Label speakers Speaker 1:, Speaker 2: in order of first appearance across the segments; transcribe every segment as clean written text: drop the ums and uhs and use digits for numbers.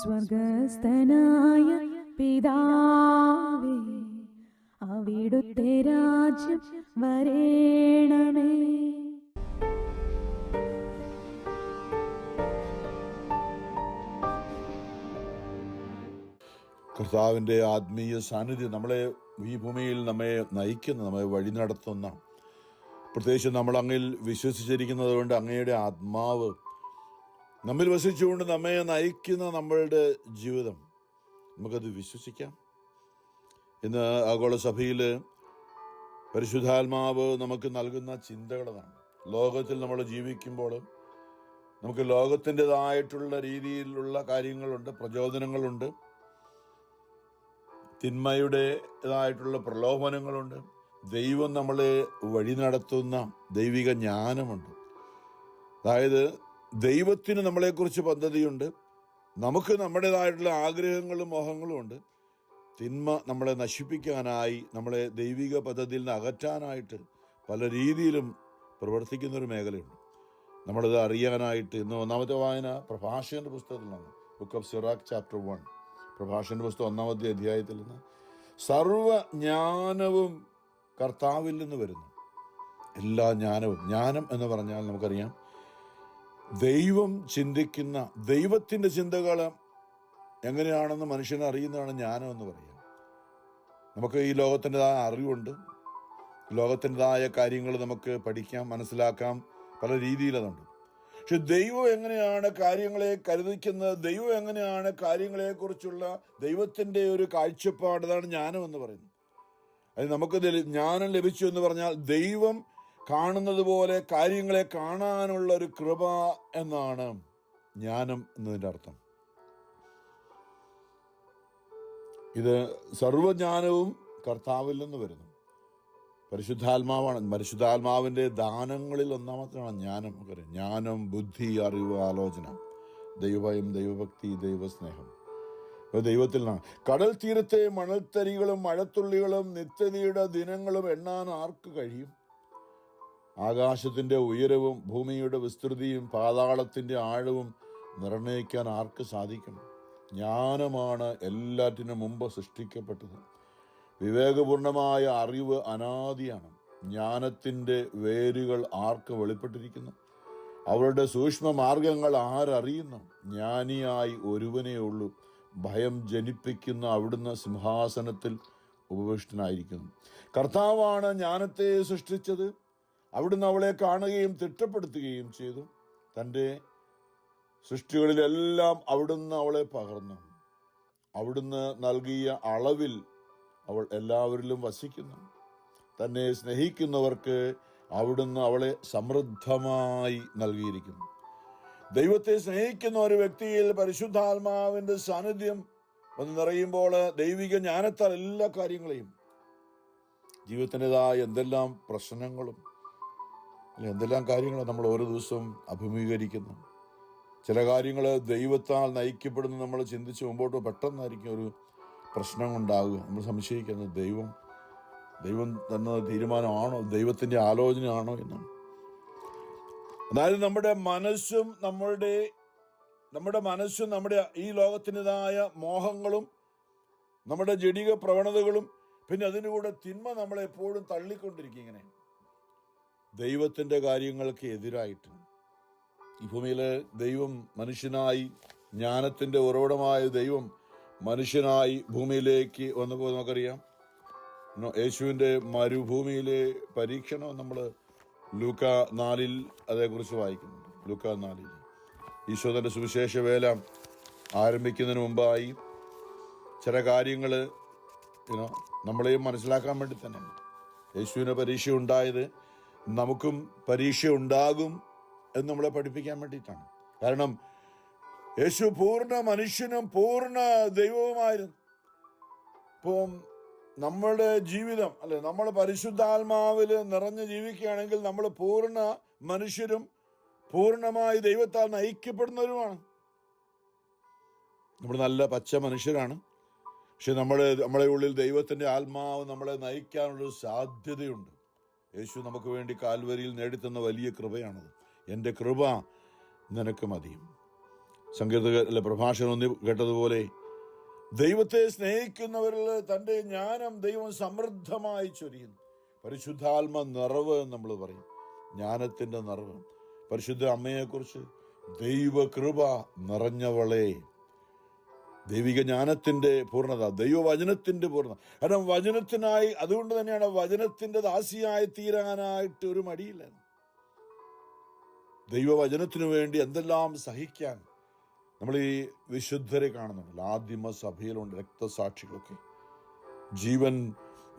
Speaker 1: സ്വർഗസ്ഥനായ പിതാവേ, അവിടുത്തെ രാജ്യം വരേണമേ.
Speaker 2: കർത്താവിൻ്റെ ആത്മീയ സാന്നിധ്യം നമ്മളെ ഈ ഭൂമിയിൽ നമ്മെ നയിക്കുന്ന, നമ്മെ വഴി നടത്തുന്ന, പ്രത്യേകിച്ച് നമ്മൾ അങ്ങിൽ വിശ്വസിച്ചിരിക്കുന്നത് കൊണ്ട് അങ്ങയുടെ ആത്മാവ് നമ്മിൽ വസിച്ചുകൊണ്ട് നമ്മെ നയിക്കുന്ന നമ്മളുടെ ജീവിതം നമുക്കത് വിശ്വസിക്കാം. ഇന്ന് ആഗോള സഭയിൽ പരിശുദ്ധാത്മാവ് നമുക്ക് നൽകുന്ന ചിന്തകളാണ്. ലോകത്തിൽ നമ്മൾ ജീവിക്കുമ്പോൾ നമുക്ക് ലോകത്തിൻ്റെതായിട്ടുള്ള രീതിയിലുള്ള കാര്യങ്ങളുണ്ട്, പ്രചോദനങ്ങളുണ്ട്, തിന്മയുടേതായിട്ടുള്ള പ്രലോഭനങ്ങളുണ്ട്. ദൈവം നമ്മളെ വഴി നടത്തുന്ന ദൈവിക ജ്ഞാനമുണ്ട്. അതായത് ദൈവത്തിന് നമ്മളെക്കുറിച്ച് പദ്ധതിയുണ്ട്, നമുക്ക് നമ്മുടേതായിട്ടുള്ള ആഗ്രഹങ്ങളും മോഹങ്ങളും ഉണ്ട്. തിന്മ നമ്മളെ നശിപ്പിക്കാനായി, നമ്മളെ ദൈവിക പദ്ധതിയിൽ നിന്ന് അകറ്റാനായിട്ട് പല രീതിയിലും പ്രവർത്തിക്കുന്നൊരു മേഖലയുണ്ട്. നമ്മളത് അറിയാനായിട്ട് ഇന്ന് ഒന്നാമത്തെ വായന പ്രഭാഷകന്റെ പുസ്തകത്തിലാണ്. ബുക്ക് ഓഫ് സിറാഖ് ചാപ്റ്റർ 1, പ്രഭാഷകന്റെ പുസ്തകം 1-ാമത്തെ അധ്യായത്തിൽ നിന്ന് സർവജ്ഞാനവും കർത്താവിൽ നിന്ന് വരുന്നു. എല്ലാ ജ്ഞാനവും, ജ്ഞാനം എന്ന് പറഞ്ഞാൽ നമുക്കറിയാം ദൈവം ചിന്തിക്കുന്ന, ദൈവത്തിൻ്റെ ചിന്തകൾ എങ്ങനെയാണെന്ന് മനുഷ്യനെ അറിയുന്നതാണ് ജ്ഞാനം എന്ന് പറയുക. നമുക്ക് ഈ ലോകത്തിൻ്റെതായ അറിവുണ്ട്, ലോകത്തിൻ്റെതായ കാര്യങ്ങൾ നമുക്ക് പഠിക്കാം, മനസ്സിലാക്കാം, പല രീതിയിലതുണ്ട്. പക്ഷെ ദൈവം എങ്ങനെയാണ് കാര്യങ്ങളെ കരുതിക്കുന്നത്, ദൈവം എങ്ങനെയാണ് കാര്യങ്ങളെക്കുറിച്ചുള്ള ദൈവത്തിൻ്റെ ഒരു കാഴ്ചപ്പാട്, അതാണ് ജ്ഞാനം എന്ന് പറയുന്നത്. അത് നമുക്ക് ജ്ഞാനം ലഭിച്ചു എന്ന് പറഞ്ഞാൽ ദൈവം കാണുന്നത് പോലെ കാര്യങ്ങളെ കാണാനുള്ള ഒരു കൃപ എന്നാണ് ജ്ഞാനം എന്നതിൻ്റെ അർത്ഥം. ഇത് സർവജ്ഞാനവും കർത്താവിൽ നിന്ന് വരുന്നു. പരിശുദ്ധാത്മാവാണ്. പരിശുദ്ധാത്മാവിൻ്റെ ദാനങ്ങളിൽ ഒന്നാമത്തെയാണ് ജ്ഞാനം. ജ്ഞാനം, ബുദ്ധി, അറിവ്, ആലോചന, ദൈവഭയം, ദൈവഭക്തി, ദൈവസ്നേഹം ദൈവത്തിൽ നിന്നാണ്. കടൽ തീരത്തെ മണൽത്തരികളും മഴത്തുള്ളികളും നിത്യതയുടെ ദിനങ്ങളും എണ്ണാൻ ആർക്ക് കഴിയും? ആകാശത്തിൻ്റെ ഉയരവും ഭൂമിയുടെ വിസ്തൃതിയും പാതാളത്തിൻ്റെ ആഴവും നിർണ്ണയിക്കാൻ ആർക്ക് സാധിക്കും? ജ്ഞാനമാണ് എല്ലാറ്റിനും മുമ്പ് സൃഷ്ടിക്കപ്പെട്ടത്. വിവേകപൂർണമായ അറിവ് അനാദിയാണ്. ജ്ഞാനത്തിൻ്റെ വേരുകൾ ആർക്ക് വെളിപ്പെട്ടിരിക്കുന്നു? അവരുടെ സൂക്ഷ്മ മാർഗങ്ങൾ ആരറിയുന്നു? ജ്ഞാനിയായി ഒരുവനേ ഉള്ളൂ. ഭയം ജനിപ്പിക്കുന്ന അവിടുന്ന് സിംഹാസനത്തിൽ ഉപവിഷ്ടനായിരിക്കുന്നു. കർത്താവാണ് ജ്ഞാനത്തെ സൃഷ്ടിച്ചത്. അവിടുന്ന് അവളെ കാണുകയും തിട്ടപ്പെടുത്തുകയും ചെയ്തു. തൻ്റെ സൃഷ്ടികളിലെല്ലാം അവിടുന്ന് അവളെ പകർന്നു. അവിടുന്ന് നൽകിയ അളവിൽ അവൾ എല്ലാവരിലും വസിക്കുന്നു. തന്നെ സ്നേഹിക്കുന്നവർക്ക് അവിടുന്ന് അവളെ സമൃദ്ധമായി നൽകിയിരിക്കുന്നു. ദൈവത്തെ സ്നേഹിക്കുന്ന ഒരു വ്യക്തിയിൽ പരിശുദ്ധാത്മാവിൻ്റെ സാന്നിധ്യം ഒന്ന് നിറയുമ്പോൾ ദൈവിക ജ്ഞാനത്താൽ എല്ലാ കാര്യങ്ങളെയും, ജീവിതത്തിൻ്റെതായ എന്തെല്ലാം പ്രശ്നങ്ങളും എന്തെല്ലാം കാര്യങ്ങളും നമ്മൾ ഓരോ ദിവസവും അഭിമുഖീകരിക്കുന്നു. ചില കാര്യങ്ങൾ ദൈവത്താൽ നയിക്കപ്പെടുന്ന നമ്മൾ ചിന്തിച്ച് മുമ്പോട്ട് പെട്ടെന്നായിരിക്കും ഒരു പ്രശ്നം ഉണ്ടാവുക. നമ്മൾ സംശയിക്കുന്നത് ദൈവം തന്ന തീരുമാനമാണോ, ദൈവത്തിൻ്റെ ആലോചനയാണോ എന്നാണ്. അതായത് നമ്മുടെ മനസ്സും നമ്മുടെ ഈ ലോകത്തിൻ്റെതായ മോഹങ്ങളും നമ്മുടെ ജഡിക പ്രവണതകളും പിന്നെ അതിൻ്റെ കൂടെ തിന്മ നമ്മളെപ്പോഴും തള്ളിക്കൊണ്ടിരിക്കും. ഇങ്ങനെ ദൈവത്തിൻ്റെ കാര്യങ്ങൾക്ക് എതിരായിട്ട് ഈ ഭൂമിയിൽ ദൈവം മനുഷ്യനായി, ജ്ഞാനത്തിൻ്റെ ഉറവിടമായ ദൈവം മനുഷ്യനായി ഭൂമിയിലേക്ക് വന്നപ്പോൾ നമുക്കറിയാം യേശുവിൻ്റെ മരുഭൂമിയിലെ പരീക്ഷണം നമ്മൾ ലൂക്ക 4 അതേക്കുറിച്ച് വായിക്കുന്നുണ്ട്. ലൂക്ക 4 ഈശോ തൻ്റെ സുവിശേഷ വേല ആരംഭിക്കുന്നതിന് മുമ്പായി ചില കാര്യങ്ങൾ നമ്മളെയും മനസ്സിലാക്കാൻ വേണ്ടി തന്നെ യേശുവിന് പരീക്ഷ ഉണ്ടായത് നമുക്കും പരീക്ഷ ഉണ്ടാകും എന്ന് നമ്മളെ പഠിപ്പിക്കാൻ വേണ്ടിയിട്ടാണ്. കാരണം യേശു പൂർണ്ണ മനുഷ്യനും പൂർണ്ണ ദൈവവുമായിരുന്നു. ഇപ്പം നമ്മുടെ ജീവിതം നമ്മൾ പരിശുദ്ധാത്മാവിൽ നിറഞ്ഞ് ജീവിക്കുകയാണെങ്കിൽ നമ്മൾ പൂർണ്ണ മനുഷ്യരും പൂർണ്ണമായി ദൈവത്താൽ നയിക്കപ്പെടുന്നവരുമാണ്. നമ്മൾ നല്ല പച്ച മനുഷ്യരാണ്, പക്ഷെ നമ്മുടെ ഉള്ളിൽ ദൈവത്തിൻ്റെ ആത്മാവ് നമ്മളെ നയിക്കാനുള്ളൊരു സാധ്യതയുണ്ട്. യേശു നമുക്ക് വേണ്ടി കാൽവരിയിൽ നേടിത്തന്ന വലിയ കൃപയാണത്. എൻ്റെ കൃപ നിനക്ക് മതിയും. സങ്കീർത്തകത്തിലെ പ്രഭാഷണം ഒന്നി കേട്ടതുപോലെ ദൈവത്തെ സ്നേഹിക്കുന്നവരിൽ തൻ്റെ ജ്ഞാനം ദൈവം സമൃദ്ധമായി ചൊരിയുന്നു. പരിശുദ്ധാത്മ നിറവ് എന്ന് നമ്മൾ പറയും, ജ്ഞാനത്തിൻ്റെ നിറവ്. പരിശുദ്ധ അമ്മയെക്കുറിച്ച് ദൈവകൃപ നിറഞ്ഞവളെ, ദൈവിക ജ്ഞാനത്തിൻ്റെ പൂർണ്ണത, ദൈവവചനത്തിൻ്റെ പൂർണ്ണത. കാരണം വചനത്തിനായി, അതുകൊണ്ട് തന്നെയാണ് വചനത്തിൻ്റെ ദാസിയായി തീരാനായിട്ട് ഒരു മടിയില്ല. ദൈവവചനത്തിനു വേണ്ടി എന്തെല്ലാം സഹിക്കാൻ നമ്മൾ ഈ വിശുദ്ധരെ കാണുന്നുണ്ടല്ലോ. ആദിമ സഭയിലുണ്ട് രക്തസാക്ഷികളൊക്കെ. ജീവൻ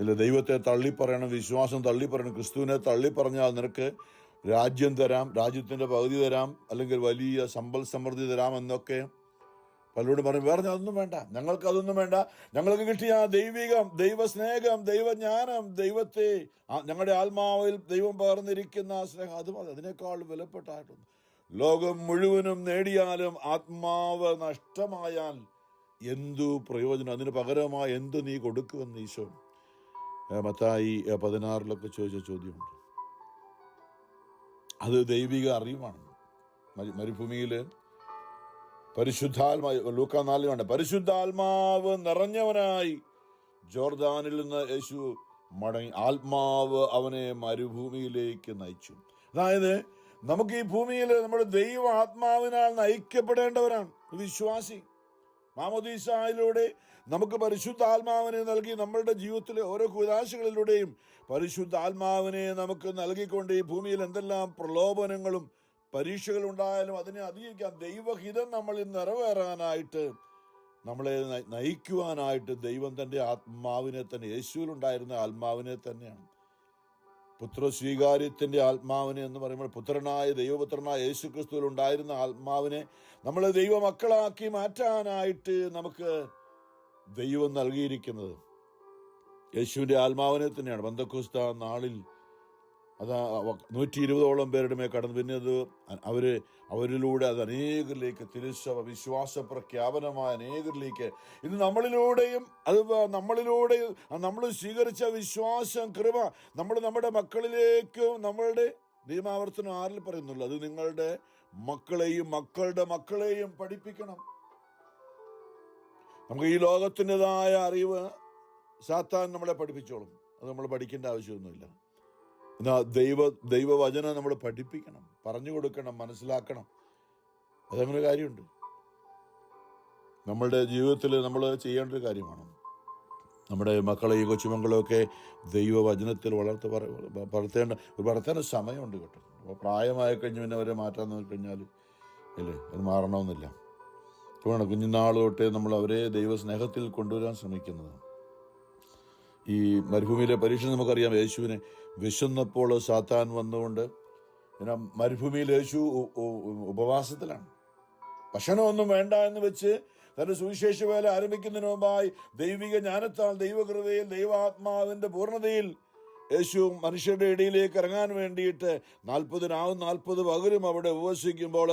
Speaker 2: ഇല്ല, ദൈവത്തെ തള്ളിപ്പറയണം, വിശ്വാസം തള്ളിപ്പറയണം. ക്രിസ്തുവിനെ തള്ളിപ്പറഞ്ഞാൽ നിനക്ക് രാജ്യം തരാം, രാജ്യത്തിൻ്റെ പകുതി തരാം, അല്ലെങ്കിൽ വലിയ സമ്പൽ സമൃദ്ധി തരാം എന്നൊക്കെ പലരോടും പറയും. വേറെ അതൊന്നും വേണ്ട, ഞങ്ങൾക്കതൊന്നും വേണ്ട. ഞങ്ങൾക്ക് കിട്ടിയ ദൈവികം, ദൈവസ്നേഹം, ദൈവജ്ഞാനം, ദൈവത്തെ ഞങ്ങളുടെ ആത്മാവിൽ ദൈവം പകർന്നിരിക്കുന്ന സ്നേഹം, അത് മതി. അതിനേക്കാൾ വിലപ്പെട്ടായിട്ടൊന്നും. ലോകം മുഴുവനും നേടിയാലും ആത്മാവ് നഷ്ടമായാൽ എന്തു പ്രയോജനം? അതിന് പകരമായി എന്ത് നീ കൊടുക്കുമെന്ന് ഈശോ മത്തായി 16 ചോദിച്ച ചോദ്യമുണ്ട്. അത് ദൈവിക അറിവാണ്. മരുഭൂമിയിൽ ലൂക്കാ 4 പരിശുദ്ധാത്മാവ് നിറഞ്ഞവനായി ജോർദാനിൽ നിന്ന് യേശു മടങ്ങി. ആത്മാവ് അവനെ മരുഭൂമിയിലേക്ക് നയിച്ചു. അതായത് നമുക്ക് ഈ ഭൂമിയിൽ നമ്മുടെ ദൈവ ആത്മാവിനാൽ നയിക്കപ്പെടേണ്ടവരാണ് വിശ്വാസി. മാമോദീസായിലൂടെ നമുക്ക് പരിശുദ്ധാത്മാവിനെ നൽകി നമ്മളുടെ ജീവിതത്തിലെ ഓരോ കുദാശകളിലൂടെയും പരിശുദ്ധാത്മാവിനെ നമുക്ക് നൽകിക്കൊണ്ട് ഈ ഭൂമിയിൽ എന്തെല്ലാം പ്രലോഭനങ്ങളും പരീക്ഷകളുണ്ടായാലും അതിനെ അതിജീവിക്കാൻ ദൈവഹിതം നമ്മളിൽ നിറവേറാനായിട്ട്, നമ്മളെ നയിക്കുവാനായിട്ട് ദൈവം തൻ്റെ ആത്മാവിനെ തന്നെ, യേശുവിലുണ്ടായിരുന്ന ആത്മാവിനെ തന്നെയാണ്, പുത്രസ്വീകാര്യത്തിൻ്റെ ആത്മാവിനെ എന്ന് പറയുമ്പോൾ പുത്രനായ ദൈവപുത്രനായ യേശു ക്രിസ്തുവിൽ ഉണ്ടായിരുന്ന ആത്മാവിനെ നമ്മളെ ദൈവമക്കളാക്കി മാറ്റാനായിട്ട് നമുക്ക് ദൈവം നൽകിയിരിക്കുന്നത് യേശുവിൻ്റെ ആത്മാവിനെ തന്നെയാണ്. പെന്തക്കോസ്ത നാളിൽ അത് 120ഓളം പേരുടെ മേൽ കടന്നു. പിന്നെ അത് അവരിലൂടെ അത് അനേകരിലേക്ക് തിരുസഭ വിശ്വാസ പ്രഖ്യാപനമായ അനേകരിലേക്ക് ഇന്ന് നമ്മളിലൂടെയും നമ്മൾ സ്വീകരിച്ച വിശ്വാസം, കൃപ നമ്മുടെ മക്കളിലേക്കും, നമ്മളുടെ നിയമാവർത്തനം 6 പറയുന്നുള്ളൂ, അത് നിങ്ങളുടെ മക്കളെയും മക്കളുടെ മക്കളെയും പഠിപ്പിക്കണം. നമുക്ക് ഈ ലോകത്തിൻ്റെതായ അറിവ് സാത്താൻ നമ്മളെ പഠിപ്പിച്ചോളും, അത് നമ്മൾ പഠിക്കേണ്ട ആവശ്യമൊന്നുമില്ല. എന്നാൽ ദൈവവചനം നമ്മൾ പഠിപ്പിക്കണം, പറഞ്ഞു കൊടുക്കണം, മനസ്സിലാക്കണം. അതങ്ങനെ കാര്യമുണ്ട്. നമ്മളുടെ ജീവിതത്തിൽ നമ്മൾ ചെയ്യേണ്ട ഒരു കാര്യമാണ്. നമ്മുടെ മക്കളെയും കൊച്ചുമക്കളെയൊക്കെ ദൈവവചനത്തിൽ വളർത്തേണ്ട സമയമുണ്ട് കേട്ടോ. അപ്പോൾ പ്രായമായി കഴിഞ്ഞ് പിന്നെ അവരെ മാറ്റാൻ നോക്കിക്കഴിഞ്ഞാൽ അല്ലേ, അത് മാറണമെന്നില്ല. ഇപ്പോഴാണ് കുഞ്ഞുനാൾ തൊട്ടേ നമ്മൾ അവരെ ദൈവസ്നേഹത്തിൽ കൊണ്ടുവരാൻ ശ്രമിക്കുന്നത്. ഈ മരുഭൂമിയിലെ പരീക്ഷ നമുക്കറിയാം. യേശുവിനെ വിശന്നപ്പോൾ സാത്താൻ വന്നുകൊണ്ട് മരുഭൂമിയിൽ യേശു ഉപവാസത്തിലാണ്. ഭക്ഷണമൊന്നും വേണ്ട എന്ന് വെച്ച് തന്റെ സുവിശേഷ വേല ആരംഭിക്കുന്നതിന് മുമ്പായി ദൈവിക ജ്ഞാനത്താൽ, ദൈവകൃപയിൽ, ദൈവാത്മാവിന്റെ പൂർണ്ണതയിൽ യേശു മനുഷ്യരുടെ ഇടയിലേക്ക് ഇറങ്ങാൻ വേണ്ടിയിട്ട് 40 രാവും 40 പകലും അവിടെ ഉപവസിക്കുമ്പോൾ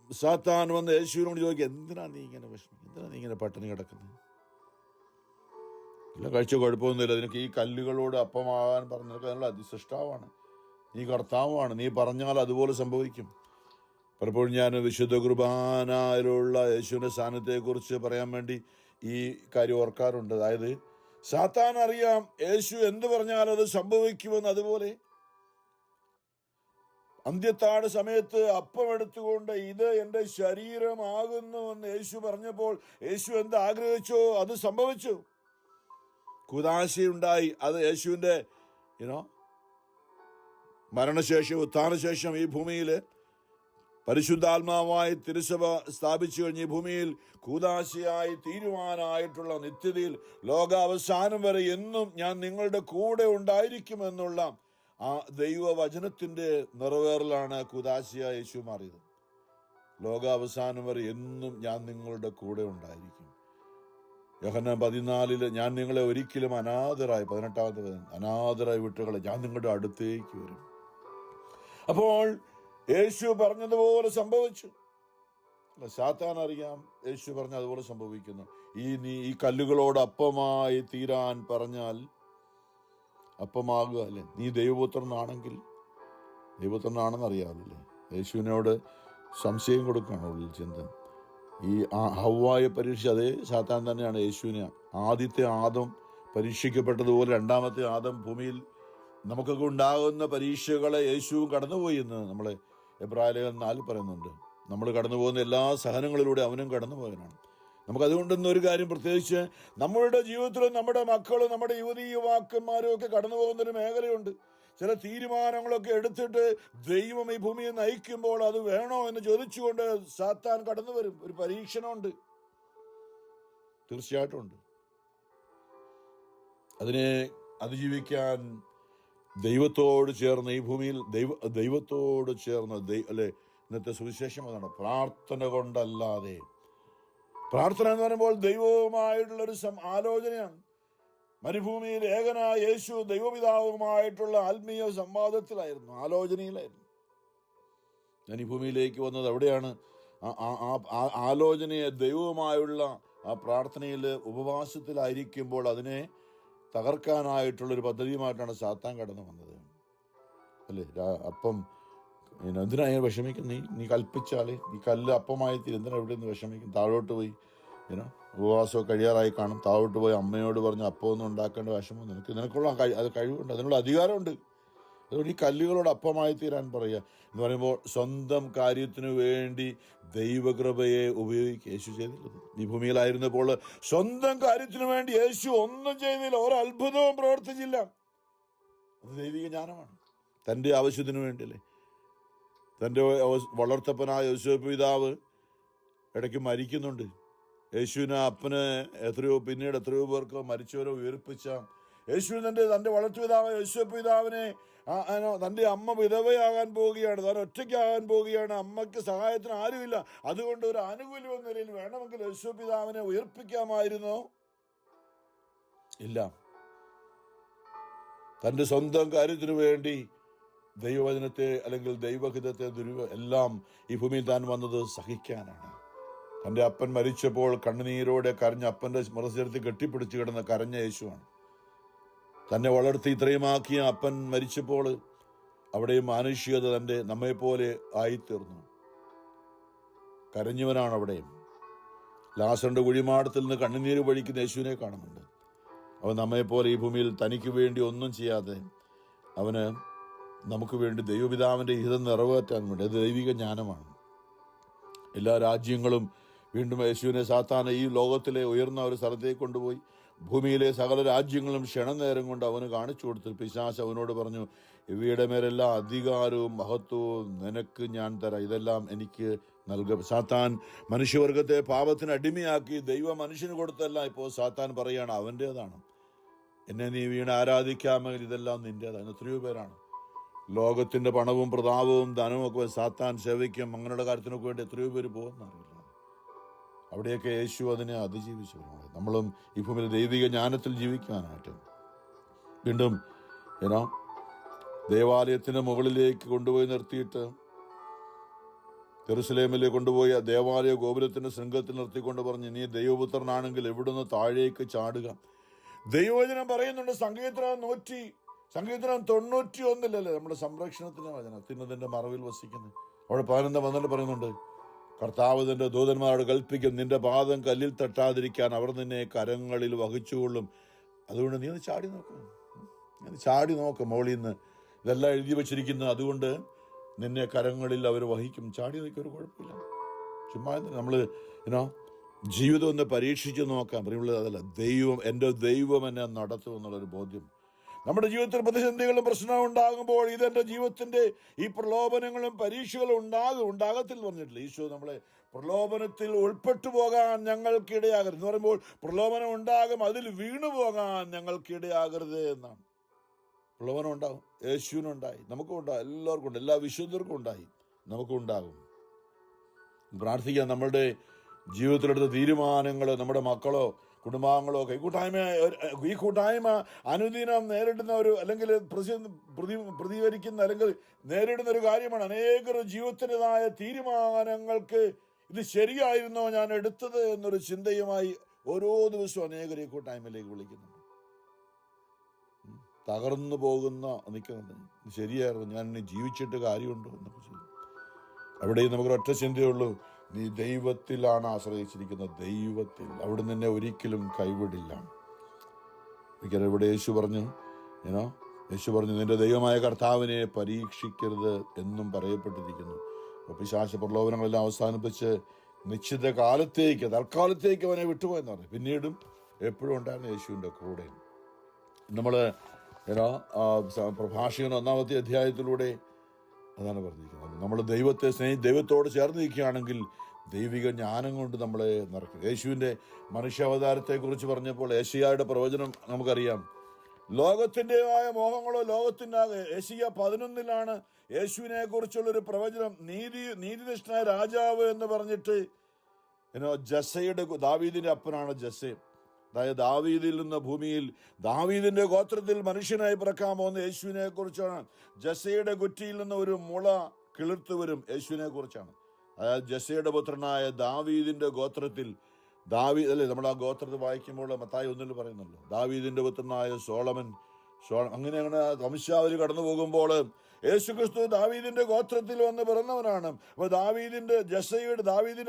Speaker 2: സാത്താൻ വന്ന് യേശുവിനോട് ചോദിക്കുക, എന്തിനാ നീ ഇങ്ങനെ വിഷമം, എന്തിനാ നീ ഇങ്ങനെ പട്ടിണി കിടക്കുന്നത്? ഇല്ല, കഴിച്ച കുഴപ്പമൊന്നുമില്ല, നിനക്ക് ഈ കല്ലുകളോട് അപ്പമാകാൻ പറഞ്ഞതൊക്കെ നല്ല അതിസൃഷ്ടാവാണ്, നീ കർത്താവാണ്, നീ പറഞ്ഞാൽ അതുപോലെ സംഭവിക്കും. പലപ്പോഴും ഞാൻ വിശുദ്ധ കുർബാനയിലുള്ള യേശുവിൻ്റെ സ്ഥാനത്തെക്കുറിച്ച് പറയാൻ വേണ്ടി ഈ കാര്യം ഓർക്കാറുണ്ട്. അതായത് സാത്താൻ അറിയാം യേശു എന്ത് പറഞ്ഞാൽ അത് സംഭവിക്കുമെന്ന്. അതുപോലെ അന്ത്യത്താഴ സമയത്ത് അപ്പം എടുത്തുകൊണ്ട് ഇത് എൻ്റെ ശരീരമാകുന്നു എന്ന് യേശു പറഞ്ഞപ്പോൾ യേശു എന്ത് ആഗ്രഹിച്ചോ അത് സംഭവിച്ചു. കുദാശയുണ്ടായി. അത് യേശുവിൻ്റെ മരണശേഷം ഉത്ഥാനശേഷം ഈ ഭൂമിയിൽ പരിശുദ്ധാത്മാവായി തിരുസഭ സ്ഥാപിച്ചു കഴിഞ്ഞ് ഈ ഭൂമിയിൽ കൂദാശയായി തീരുവാനായിട്ടുള്ള നിത്യതയിൽ ലോകാവസാനം വരെ എന്നും ഞാൻ നിങ്ങളുടെ കൂടെ ഉണ്ടായിരിക്കുമെന്നുള്ള ആ ദൈവവചനത്തിൻ്റെ നിറവേറലാണ് കൂദാശയായി യേശു മാറിയത്. ലോകാവസാനം വരെ എന്നും ഞാൻ നിങ്ങളുടെ കൂടെ ഉണ്ടായിരിക്കും. യോഹന്നാൻ 14 ഞാൻ നിങ്ങളെ ഒരിക്കലും അനാഥരായി, 18 അനാഥരായി വിട്ടുകളെ, ഞാൻ നിങ്ങളുടെ അടുത്തേക്ക് വരും. അപ്പോൾ യേശു പറഞ്ഞതുപോലെ സംഭവിച്ചു. സാത്താൻ അറിയാം യേശു പറഞ്ഞ അതുപോലെ സംഭവിക്കുന്നു. നീ ഈ കല്ലുകളോട് അപ്പമായി തീരാൻ പറഞ്ഞാൽ അപ്പമാകുക അല്ലേ? നീ ദൈവപുത്രനാണെങ്കിൽ, ദൈവപുത്രനാണെന്ന് അറിയാമല്ലേ, യേശുവിനോട് സംശയം കൊടുക്കുകയാണ് ഉള്ളിൽ ചിന്ത. ഈ ഹവ്വായെ പരീക്ഷ അതേ സാത്താൻ തന്നെയാണ് യേശുവിനെ. ആദ്യത്തെ ആദം പരീക്ഷിക്കപ്പെട്ടതുപോലെ രണ്ടാമത്തെ ആദം ഭൂമിയിൽ നമുക്കൊക്കെ ഉണ്ടാകുന്ന പരീക്ഷകളെ യേശുവും കടന്നുപോയി എന്ന് നമ്മൾ എബ്രായലേഖനം 4 പറയുന്നുണ്ട്. നമ്മൾ കടന്നു പോകുന്ന എല്ലാ സഹനങ്ങളിലൂടെ അവനും കടന്നു പോയവനാണ്. നമുക്കതുകൊണ്ടൊന്നും ഒരു കാര്യം പ്രത്യേകിച്ച് നമ്മളുടെ ജീവിതത്തിലും നമ്മുടെ മക്കളും നമ്മുടെ യുവാക്കന്മാരും ഒക്കെ കടന്നു പോകുന്നൊരു മേഖലയുണ്ട്. ചില തീരുമാനങ്ങളൊക്കെ എടുത്തിട്ട് ദൈവം ഈ ഭൂമിയെ നയിക്കുമ്പോൾ അത് വേണോ എന്ന് ചോദിച്ചുകൊണ്ട് സാത്താൻ കടന്നു വരും. ഒരു പരീക്ഷണമുണ്ട്, തീർച്ചയായിട്ടും ഉണ്ട്. അതിനെ അതിജീവിക്കാൻ ദൈവത്തോട് ചേർന്ന് ഈ ഭൂമിയിൽ ദൈവത്തോട് ചേർന്ന് അല്ലെ ഇന്നത്തെ സുവിശേഷം അതാണ്, പ്രാർത്ഥന കൊണ്ടല്ലാതെ. പ്രാർത്ഥന എന്ന് പറയുമ്പോൾ ദൈവവുമായിട്ടുള്ളൊരു ആലോചനയാണ്. മരുഭൂമിയിൽ ഏകനായ യേശു ദൈവപിതാവുമായിട്ടുള്ള ആത്മീയ സംവാദത്തിലായിരുന്നു, ആലോചനയിലായിരുന്നു. ഞാൻ ഈ ഭൂമിയിലേക്ക് വന്നത് അവിടെയാണ്. ആലോചനയെ ദൈവവുമായുള്ള ആ പ്രാർത്ഥനയിൽ ഉപവാസത്തിലായിരിക്കുമ്പോൾ അതിനെ തകർക്കാനായിട്ടുള്ളൊരു പദ്ധതിയുമായിട്ടാണ് സാത്താൻ കടന്നു വന്നത് അല്ലേ. അപ്പം എന്തിനാ വിഷമിക്കും? നീ കൽപ്പിച്ചാലേ നീ കല്ല് അപ്പമായി തീരും, എന്തിനാ ഇവിടെ നിന്ന് വിഷമിക്കും? താഴോട്ട് പോയി ഉപവാസമൊക്കെ കഴിയാറായി കാണും, താഴോട്ട് പോയി അമ്മയോട് പറഞ്ഞ് അപ്പമൊന്നും ഉണ്ടാക്കേണ്ട വിഷമം നിനക്കുള്ള അത് കഴിവുണ്ട്, അതിനുള്ള അധികാരമുണ്ട്. അതുകൊണ്ട് ഈ കല്ലുകളോട് അപ്പമായി തീരാൻ പറയുക എന്ന് പറയുമ്പോൾ സ്വന്തം കാര്യത്തിനു വേണ്ടി ദൈവകൃപയെ ഉപയോഗിക്കുക യേശു ചെയ്തിട്ടുള്ളത്. ഈ ഭൂമിയിലായിരുന്നപ്പോൾ സ്വന്തം കാര്യത്തിനു വേണ്ടി യേശു ഒന്നും ചെയ്തില്ല, ഒരത്ഭുതവും പ്രവർത്തിച്ചില്ല. അത് ദൈവിക ജ്ഞാനമാണ്. തൻ്റെ ആവശ്യത്തിനു വേണ്ടിയല്ലേ. തൻ്റെ വളർത്തപ്പനായ യോസേപ്പ് പിതാവ് ഇടയ്ക്ക് മരിക്കുന്നുണ്ട്. യേശുവിന് അപ്പന് പിന്നീട് എത്രയോ പേർക്ക് മരിച്ചവരോ ഉയർപ്പിച്ച യേശു തൻ്റെ വളർത്തുപിതാവ് യോസേപ്പ് പിതാവിനെ തൻ്റെ അമ്മ വിധവയാകാൻ പോവുകയാണ്, താൻ ഒറ്റയ്ക്കാകാൻ പോവുകയാണ്, അമ്മയ്ക്ക് സഹായത്തിന് ആരുമില്ല. അതുകൊണ്ട് ഒരു ആനുകൂല്യം എന്ന നിലയിൽ വേണമെങ്കിൽ യോസേപ്പ് പിതാവിനെ ഉയർപ്പിക്കാമായിരുന്നോ? ഇല്ല. തൻ്റെ സ്വന്തം കാര്യത്തിനു വേണ്ടി ദൈവവചനത്തെ അല്ലെങ്കിൽ ദൈവഹിതത്തെ എല്ലാം ഈ ഭൂമിയിൽ താൻ വന്നത് സഹിക്കാനാണ്. തൻ്റെ അപ്പൻ മരിച്ചപ്പോൾ കണ്ണുനീരോടെ കരഞ്ഞ അപ്പൻ്റെ മൃതശരീരത്തിൽ കെട്ടിപ്പിടിച്ച് കിടന്ന കരഞ്ഞ യേശുവാണ്. തന്നെ വളർത്തി ഇത്രയുമാക്കിയ അപ്പൻ മരിച്ചപ്പോൾ അവിടെയും മാനുഷികത നമ്മെപ്പോലെ ആയിത്തീർന്നു. കരഞ്ഞവനാണ് അവിടെയും. ലാസറിന്റെ കുഴിമാടത്തിൽ നിന്ന് കണ്ണുനീര് വഴിക്കുന്ന യേശുവിനെ കാണുന്നുണ്ട്. അവൻ നമ്മെപ്പോലെ ഈ ഭൂമിയിൽ തനിക്ക് വേണ്ടി ഒന്നും ചെയ്യാതെ അവന് നമുക്ക് വേണ്ടി ദൈവപിതാവിൻ്റെ ഹിതം നിറവേറ്റാൻ വേണ്ടി. അത് ദൈവിക ജ്ഞാനമാണ്. എല്ലാ രാജ്യങ്ങളും വീണ്ടും യേശുവിനെ സാത്താൻ ഈ ലോകത്തിലെ ഉയർന്ന ഒരു സ്ഥലത്തേക്ക് കൊണ്ടുപോയി ഭൂമിയിലെ സകല രാജ്യങ്ങളും ക്ഷണനേരം കൊണ്ട് അവന് കാണിച്ചു കൊടുത്തു. പിശാച് അവനോട് പറഞ്ഞു, ഇവയുടെ മേലെല്ലാം അധികാരവും മഹത്വവും നിനക്ക് ഞാൻ തരാം, ഇതെല്ലാം എനിക്ക് നൽകുക. സാത്താൻ മനുഷ്യവർഗത്തെ പാപത്തിന് അടിമയാക്കി ദൈവം മനുഷ്യന് കൊടുത്തല്ല. ഇപ്പോൾ സാത്താൻ പറയുകയാണ് അവൻ്റേതാണ്, എന്നെ നീ വീണ് ആരാധിക്കാമെങ്കിൽ ഇതെല്ലാം നിൻ്റേതാണ്. എത്രയോ പേരാണ് ലോകത്തിൻ്റെ പണവും പ്രതാപവും ധനവും ഒക്കെ സാത്താൻ സേവയ്ക്കും അങ്ങനെയുള്ള കാര്യത്തിനൊക്കെ വേണ്ടി എത്രയോ പേര് പോകുന്നറിയില്ല. അവിടെയൊക്കെ യേശു അതിനെ അതിജീവിച്ചവരാണ്. നമ്മളും ഈ ഭൂമിയിൽ ദൈവിക ജ്ഞാനത്തിൽ ജീവിക്കാനായിട്ട് വീണ്ടും ദേവാലയത്തിന് മുകളിലേക്ക് കൊണ്ടുപോയി നിർത്തിയിട്ട് ജെറുസലേമിലേക്ക് കൊണ്ടുപോയി ദേവാലയ ഗോപുരത്തിന്റെ ശൃംഗത്തിൽ നിർത്തിക്കൊണ്ട് പറഞ്ഞു, നീ ദൈവപുത്രനാണെങ്കിൽ എവിടുന്ന് താഴേക്ക് ചാടുക. ദൈവവചനം പറയുന്നുണ്ട്. സങ്കീർത്തനം 91 നമ്മുടെ സംരക്ഷണത്തിന് വചനം, തിന്നതിന്റെ മറവിൽ വസിക്കുന്നത്. അവിടെ 11 വന്നിട്ട് പറയുന്നുണ്ട്, കർത്താവ് തന്റെ ദൂതന്മാരോട് കൽപ്പിക്കും, നിന്റെ പാദം കല്ലിൽ തട്ടാതിരിക്കാൻ അവർ നിന്നെ കരങ്ങളിൽ വഹിച്ചുകൊള്ളും. അതുകൊണ്ട് നീ ഒന്ന് ചാടി നോക്ക് മോളിൽ നിന്ന്, ഇതെല്ലാം എഴുതി വച്ചിരിക്കുന്നത്. അതുകൊണ്ട് നിന്നെ കരങ്ങളിൽ അവർ വഹിക്കും. ചാടി നോക്കി ഒരു കുഴപ്പമില്ല. ചുമ്മാ നമ്മൾ ജീവിതം ഒന്ന് പരീക്ഷിച്ച് നോക്കാൻ പറയുന്നത് അതല്ല. എൻ്റെ ദൈവം എന്നെ നടത്തും എന്നുള്ളൊരു ബോധ്യം. നമ്മുടെ ജീവിതത്തിൽ പ്രതിസന്ധികളും പ്രശ്നവും ഉണ്ടാകുമ്പോൾ ഇതെൻ്റെ ജീവിതത്തിൻ്റെ ഈ പ്രലോഭനങ്ങളും പരീക്ഷകളും ഉണ്ടാകത്തില്ല പറഞ്ഞിട്ടില്ല. ഈശോ നമ്മളെ പ്രലോഭനത്തിൽ ഉൾപ്പെട്ടു പോകാൻ ഞങ്ങൾക്കിടയാകരുത് എന്ന് പറയുമ്പോൾ പ്രലോഭനം ഉണ്ടാകും, അതിൽ വീണു പോകാൻ ഞങ്ങൾക്കിടയാകരുത് എന്നാണ്. പ്രലോഭനം ഉണ്ടാകും, യേശുവിനുണ്ടായി, നമുക്കും ഉണ്ടാകും, എല്ലാവർക്കും ഉണ്ട്, എല്ലാ വിശുദ്ധർക്കും ഉണ്ടായി, നമുക്കും ഉണ്ടാകും. പ്രാർത്ഥിക്കാം. നമ്മളുടെ ജീവിതത്തിലെടുത്ത തീരുമാനങ്ങൾ നമ്മുടെ മക്കളോ കുടുംബാംഗങ്ങളോ ഈ കൂട്ടായ്മ അനുദിനം നേരിടുന്ന ഒരു അല്ലെങ്കിൽ പ്രതികരിക്കുന്ന അല്ലെങ്കിൽ നേരിടുന്ന ഒരു കാര്യമാണ്. അനേകർ ജീവിതത്തിൻ്റെതായ തീരുമാനങ്ങൾക്ക് ഇത് ശരിയായിരുന്നോ ഞാൻ എടുത്തത് എന്നൊരു ചിന്തയുമായി ഓരോ ദിവസവും അനേകർ ഈ കൂട്ടായ്മയിലേക്ക് വിളിക്കുന്നുണ്ട്. തകർന്നു പോകുന്ന നിൽക്കുന്നുണ്ട്. ശരിയായിരുന്നു, ഞാൻ ഇനി ജീവിച്ചിട്ട് കാര്യമുണ്ടോ എന്നൊക്കെ ചെയ്യും. അവിടെയും നമുക്കൊരൊറ്റ ചിന്തയുള്ളൂ, നീ ദൈവത്തിലാണ് ആശ്രയിച്ചിരിക്കുന്നത്, ദൈവത്തിൽ. അവിടെ നിന്നെ ഒരിക്കലും കൈവിടില്ല. ഒരിക്കലും ഇവിടെ യേശു പറഞ്ഞു നിന്റെ ദൈവമായ കർത്താവിനെ പരീക്ഷിക്കരുത് എന്നും പറയപ്പെട്ടിരിക്കുന്നു. അപ്പോൾ പിശാച് പ്രലോഭനങ്ങളെല്ലാം അവസാനിപ്പിച്ച് നിശ്ചിത കാലത്തേക്ക്, തൽക്കാലത്തേക്ക് അവനെ വിട്ടുപോയെന്ന് പറഞ്ഞു. പിന്നീടും എപ്പോഴും ഉണ്ടായിരുന്നു യേശുവിൻ്റെ കൂടെ. നമ്മൾ പ്രഭാഷകൻ 1-ാമത്തെ അധ്യായത്തിലൂടെ അതാണ് പറഞ്ഞിരിക്കുന്നത്. നമ്മൾ ദൈവത്തോട് ചേർന്ന് നിൽക്കുകയാണെങ്കിൽ ദൈവിക ജ്ഞാനം കൊണ്ട് നമ്മളെ നിറയ്ക്കും. യേശുവിൻ്റെ മനുഷ്യാവതാരത്തെക്കുറിച്ച് പറഞ്ഞപ്പോൾ യേശയ്യായുടെ പ്രവചനം നമുക്കറിയാം. ലോകത്തിൻ്റെതായ മോഹങ്ങളോ യേശയ്യ 11 യേശുവിനെ കുറിച്ചുള്ളൊരു പ്രവചനം. നീതിനിഷ്ഠനായ രാജാവ് എന്ന് പറഞ്ഞിട്ട് ജസ്സയുടെ, ദാവീദിന്റെ അപ്പനാണ് ജസ്സെ. അതായത് ദാവീദിൽ നിന്ന് ഭൂമിയിൽ ദാവീദിന്റെ ഗോത്രത്തിൽ മനുഷ്യനായി പിറക്കാൻ പോകുന്ന യേശുവിനെ കുറിച്ചാണ്. ജസ്സയുടെ കുറ്റിയിൽ നിന്ന് ഒരു മുള കിളിർത്തു വരും, യേശുവിനെ കുറിച്ചാണ്. അതായത് ജസ്സയുടെ പുത്രനായ ദാവീദിന്റെ ഗോത്രത്തിൽ അല്ലേ, നമ്മൾ ആ ഗോത്രത്തിൽ വായിക്കുമ്പോൾ മത്തായി 1 പറയുന്നുള്ളൂ, ദാവീദിന്റെ പുത്രനായ സോളമൻ. അങ്ങനെ വംശാവലി കടന്നു പോകുമ്പോൾ യേശുക്രിസ്തു ദാവീദിന്റെ ഗോത്രത്തിൽ വന്ന് പിറന്നവനാണ്. അപ്പോൾ ദാവീദിന്റെ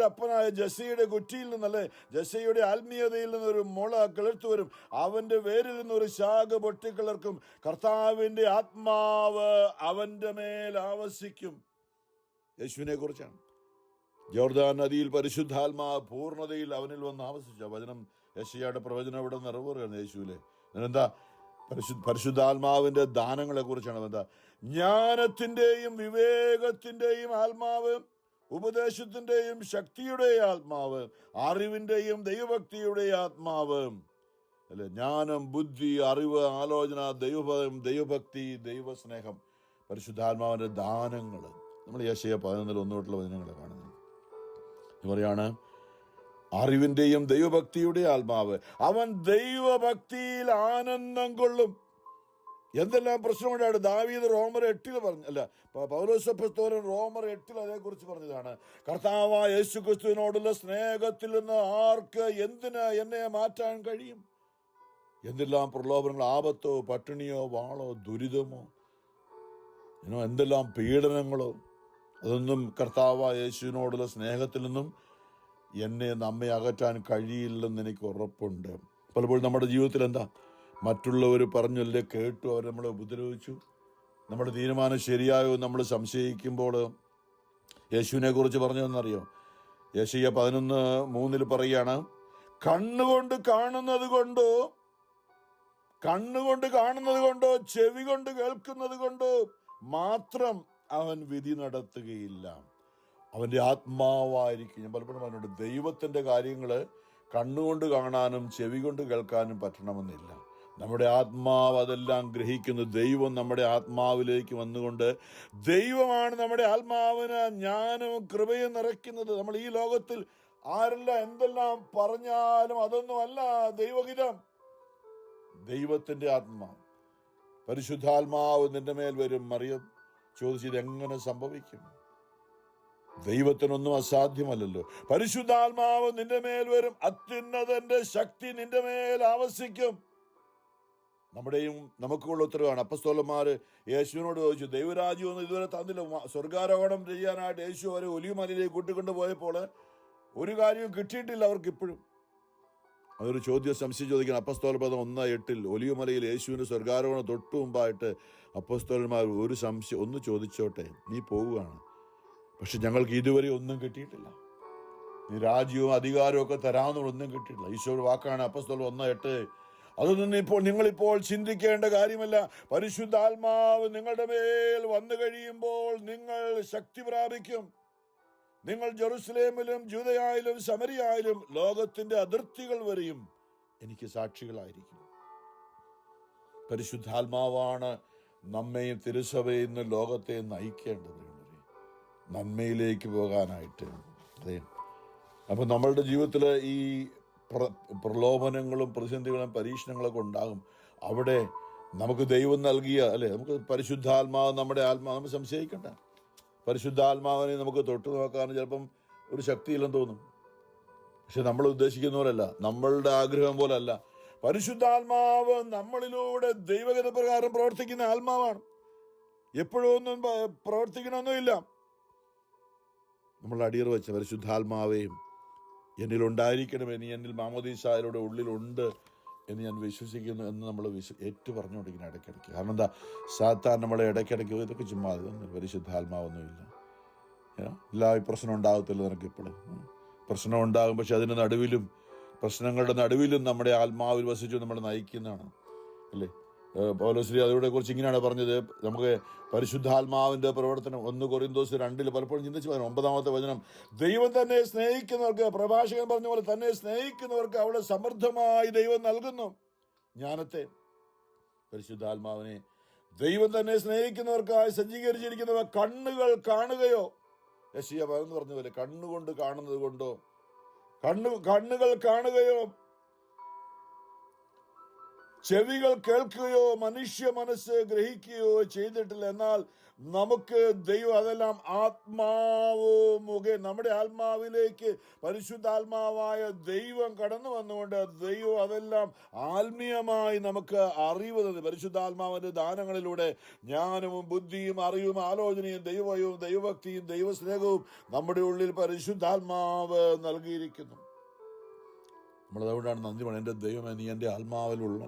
Speaker 2: അപ്പനായ ജസ്സയുടെ കുറ്റിയിൽ നിന്നല്ലേ, ജസ്സയുടെ ആത്മീയതയിൽ നിന്നൊരു മുള കിളിർത്തു വരും, അവന്റെ വേരിൽ നിന്നൊരു ശാഖ പൊട്ടിക്കിളർക്കും, കർത്താവിന്റെ ആത്മാവ് അവന്റെ മേൽ ആവസിക്കും. യേശുവിനെ കുറിച്ചാണ്. ജോർദാൻ നദിയിൽ പരിശുദ്ധാത്മാവ് പൂർണ്ണതയിൽ അവനിൽ വന്ന് ആവസിച്ച വചനം. യേശയ്യായുടെ പ്രവചനം ഇവിടെ നിറവേറുകയാണ് യേശുവിലെ. എന്താ? പരിശുദ്ധാത്മാവിന്റെ ദാനങ്ങളെ കുറിച്ചാണ്. ജ്ഞാനത്തിന്റെയും വിവേകത്തിന്റെയും ആത്മാവ്, ഉപദേശത്തിന്റെയും ശക്തിയുടെ ആത്മാവ്, അറിവിന്റെയും ദൈവഭക്തിയുടെ ആത്മാവ്, അല്ലെ, ജ്ഞാനം, ബുദ്ധി, അറിവ്, ആലോചന, ദൈവഭയം, ദൈവഭക്തി, ദൈവസ്നേഹം, പരിശുദ്ധാത്മാവിന്റെ ദാനങ്ങൾ. നമ്മൾ യേശയ്യ 11:1 വചനങ്ങൾ കാണുന്നത് പറയാണ്, അറിവിന്റെയും ദൈവഭക്തിയുടെ ആത്മാവ്, അവൻ ദൈവഭക്തിയിൽ ആനന്ദം കൊള്ളും. എന്തെല്ലാം പ്രശ്നമുണ്ടായിട്ട് ദാവീദ് റോമർ 8 പറഞ്ഞു, അല്ല, പൗലോസ് അപ്പോസ്തലൻ റോമർ 8 അതേക്കുറിച്ച് പറഞ്ഞതാണ്. കർത്താവായ യേശുക്രിസ്തുവിനോടുള്ള സ്നേഹത്തിൽ നിന്ന് ആർക്ക് എന്നെ മാറ്റാൻ കഴിയും? എന്തെല്ലാം പ്രലോഭനങ്ങൾ, ആപത്തോ, പട്ടിണിയോ, വാളോ, ദുരിതമോ, എന്തെല്ലാം പീഡനങ്ങളോ, അതൊന്നും കർത്താവായ യേശുവിനോടുള്ള സ്നേഹത്തിൽ നിന്നും നമ്മെ അകറ്റാൻ കഴിയില്ലെന്ന് എനിക്ക് ഉറപ്പുണ്ട്. പലപ്പോഴും നമ്മുടെ ജീവിതത്തിൽ എന്താ, മറ്റുള്ളവർ പറഞ്ഞല്ലേ കേട്ടു, അവർ നമ്മളെ ഉപദ്രവിച്ചു, നമ്മുടെ തീരുമാനം ശരിയായോ നമ്മൾ സംശയിക്കുമ്പോൾ യേശുവിനെ കുറിച്ച് പറഞ്ഞതെന്നറിയോ? യേശയ്യ 11:3 പറയുകയാണ്, കണ്ണുകൊണ്ട് കാണുന്നത് കൊണ്ടോ ചെവി കൊണ്ട് കേൾക്കുന്നത് കൊണ്ടോ മാത്രം അവൻ വിധി നടത്തുകയില്ല, അവൻ്റെ ആത്മാവായിരിക്കും. ഞാൻ പലപ്പോഴും പറഞ്ഞിട്ടുണ്ട്, ദൈവത്തിൻ്റെ കാര്യങ്ങൾ കണ്ണുകൊണ്ട് കാണാനും ചെവി കൊണ്ട് കേൾക്കാനും പറ്റണമെന്നില്ല. നമ്മുടെ ആത്മാവ് അതെല്ലാം ഗ്രഹിക്കുന്നു. ദൈവം നമ്മുടെ ആത്മാവിലേക്ക് വന്നുകൊണ്ട്, ദൈവമാണ് നമ്മുടെ ആത്മാവിന് ജ്ഞാനവും കൃപയും നിറയ്ക്കുന്നത്. നമ്മൾ ഈ ലോകത്തിൽ ആരെല്ലാം എന്തെല്ലാം പറഞ്ഞാലും അതൊന്നും അല്ല ദൈവഹിതം. ദൈവത്തിൻ്റെ ആത്മാവ്, പരിശുദ്ധാത്മാവ് നിന്റെ മേൽ വരും. മറിയം ചോദിച്ചു, ഇതെങ്ങനെ സംഭവിക്കും? ദൈവത്തിനൊന്നും അസാധ്യമല്ലല്ലോ. പരിശുദ്ധാത്മാവ് നിന്റെ മേൽ വരും, അത്യുന്നതന്റെ ശക്തി നിന്റെ മേൽ ആവസിക്കും. നമുക്കുള്ള ഉത്തരവാണ്. അപ്പസ്തോലന്മാർ യേശുവിനോട് ചോദിച്ചു, ദൈവരാജ്യം ഒന്നും ഇതുവരെ തന്നില്ല. സ്വർഗാരോഹണം ചെയ്യാനായിട്ട് യേശു അവരെ ഒലിവുമലയിലേക്ക് കൂട്ടിക്കൊണ്ടു പോയപ്പോൾ ഒരു കാര്യവും കിട്ടിയിട്ടില്ല അവർക്ക് ഇപ്പോഴും. അതൊരു സംശയം ചോദിക്കണം. അപ്പസ്തോലപദം 1:8 ഒലിവുമലയിൽ യേശുവിന്റെ സ്വർഗാരോഹണം തൊട്ടു മുമ്പായിട്ട് അപ്പസ്തോലന്മാർ ഒരു സംശയം, ഒന്ന് ചോദിച്ചോട്ടെ, നീ പോവുകയാണ്, പക്ഷെ ഞങ്ങൾക്ക് ഇതുവരെ ഒന്നും കിട്ടിയിട്ടില്ല, നീ രാജ്യവും അധികാരവും ഒക്കെ തരാമെന്നൊന്നും കിട്ടിയിട്ടില്ല. ഈശോയുടെ വാക്കാണ് അപ്പസ്തോലൻ 1:8. അതൊന്നും നിങ്ങളിപ്പോൾ ചിന്തിക്കേണ്ട കാര്യമല്ല. പരിശുദ്ധാത്മാവ് നിങ്ങളുടെ മേൽ വന്നു കഴിയുമ്പോൾ നിങ്ങൾ ശക്തി പ്രാപിക്കും. നിങ്ങൾ ജെറുസലേമിലും ജൂദയായാലും ശമരിയായാലും ലോകത്തിന്റെ അതിർത്തികൾ വരെയും എനിക്ക് സാക്ഷികളായിരിക്കും. പരിശുദ്ധാത്മാവാണ് നമ്മയും തിരുസഭയിൽ നിന്ന് ലോകത്തെ നയിക്കേണ്ടത്, നന്മയിലേക്ക് പോകാനായിട്ട്. അതെ, അപ്പം നമ്മളുടെ ജീവിതത്തിൽ ഈ പ്രലോഭനങ്ങളും പ്രതിസന്ധികളും പരീക്ഷണങ്ങളൊക്കെ ഉണ്ടാകും. അവിടെ നമുക്ക് ദൈവം നൽകിയ, അല്ലെ, നമുക്ക് പരിശുദ്ധാത്മാവ്, നമ്മുടെ ആത്മാവ്, നമ്മൾ സംശയിക്കണ്ട. പരിശുദ്ധാത്മാവിനെ നമുക്ക് തൊട്ടു നോക്കാൻ ചിലപ്പം ഒരു ശക്തിയില്ലെന്ന് തോന്നും, പക്ഷെ നമ്മൾ ഉദ്ദേശിക്കുന്ന പോലല്ല, നമ്മളുടെ ആഗ്രഹം പോലല്ല. പരിശുദ്ധാത്മാവ് നമ്മളിലൂടെ ദൈവഗത പ്രകാരം പ്രവർത്തിക്കുന്ന ആത്മാവാണ്. എപ്പോഴും ഒന്നും പ്രവർത്തിക്കണമെന്നില്ല. നമ്മൾ അടിയറ വെച്ച പരിശുദ്ധാത്മാവേയും എന്നിലുണ്ടായിരിക്കണമേ, നീ എന്നിൽ മാമോദീസായിലൂടെ ഉള്ളിലുണ്ട് എന്ന് ഞാൻ വിശ്വസിക്കുന്നു എന്ന് നമ്മൾ ഏറ്റു പറഞ്ഞുകൊണ്ടിരിക്കുന്ന ഇടയ്ക്കിടയ്ക്ക്. കാരണം എന്താ, സാത്താൻ നമ്മളെ ഇടയ്ക്കിടയ്ക്ക് ഇതൊക്കെ ചുമ്മാ പരിശുദ്ധാത്മാവൊന്നുമില്ല, എല്ലാ പ്രശ്നം ഉണ്ടാകത്തില്ല നിനക്ക് ഇപ്പോഴും. പ്രശ്നം ഉണ്ടാകും, പക്ഷെ അതിൻ്റെ നടുവിലും, പ്രശ്നങ്ങളുടെ നടുവിലും നമ്മുടെ ആത്മാവിൽ വസിച്ചു നമ്മളെ നയിക്കുന്നതാണ് അല്ലേ. പൗലോസ് അതോടെ കുറിച്ച് ഇങ്ങനെയാണ് പറഞ്ഞത്, നമുക്ക് പരിശുദ്ധാത്മാവിൻ്റെ പ്രവർത്തനം 1 കൊരിന്തോസ് 2 പലപ്പോഴും ചിന്തിച്ച് പറഞ്ഞു. 9-ാമത്തെ വചനം, ദൈവം തന്നെ സ്നേഹിക്കുന്നവർക്ക്, പ്രഭാഷകൻ പറഞ്ഞ പോലെ തന്നെ സ്നേഹിക്കുന്നവർക്ക് അവിടെ സമൃദ്ധമായി ദൈവം നൽകുന്നു ജ്ഞാനത്തെ. പരിശുദ്ധാത്മാവിനെ ദൈവം തന്നെ സ്നേഹിക്കുന്നവർക്കായി സജ്ജീകരിച്ചിരിക്കുന്നവ കണ്ണുകൾ കാണുകയോ, യെശയ്യാ പറഞ്ഞ പോലെ കണ്ണുകൊണ്ട് കാണുന്നത് കൊണ്ടോ, കണ്ണുകൾ കാണുകയോ ചെവികൾ കേൾക്കുകയോ മനുഷ്യ മനസ്സ് ഗ്രഹിക്കുകയോ ചെയ്തിട്ടില്ല. എന്നാൽ നമുക്ക് ദൈവം അതെല്ലാം നമ്മുടെ ആത്മാവിലേക്ക് പരിശുദ്ധാത്മാവായ ദൈവം കടന്നു വന്നുകൊണ്ട് ദൈവം അതെല്ലാം ആത്മീയമായി നമുക്ക് അറിവ് തന്നു. പരിശുദ്ധാത്മാവിന്റെ ദാനങ്ങളിലൂടെ ജ്ഞാനവും ബുദ്ധിയും അറിവും ആലോചനയും ദൈവവും ദൈവഭക്തിയും ദൈവസ്നേഹവും നമ്മുടെ ഉള്ളിൽ പരിശുദ്ധാത്മാവ് നൽകിയിരിക്കുന്നു. നമ്മളതുകൊണ്ടാണ് നന്ദി പറയുന്നത്, എൻ്റെ ദൈവമേ നീ എൻ്റെ ആത്മാവിലുള്ള.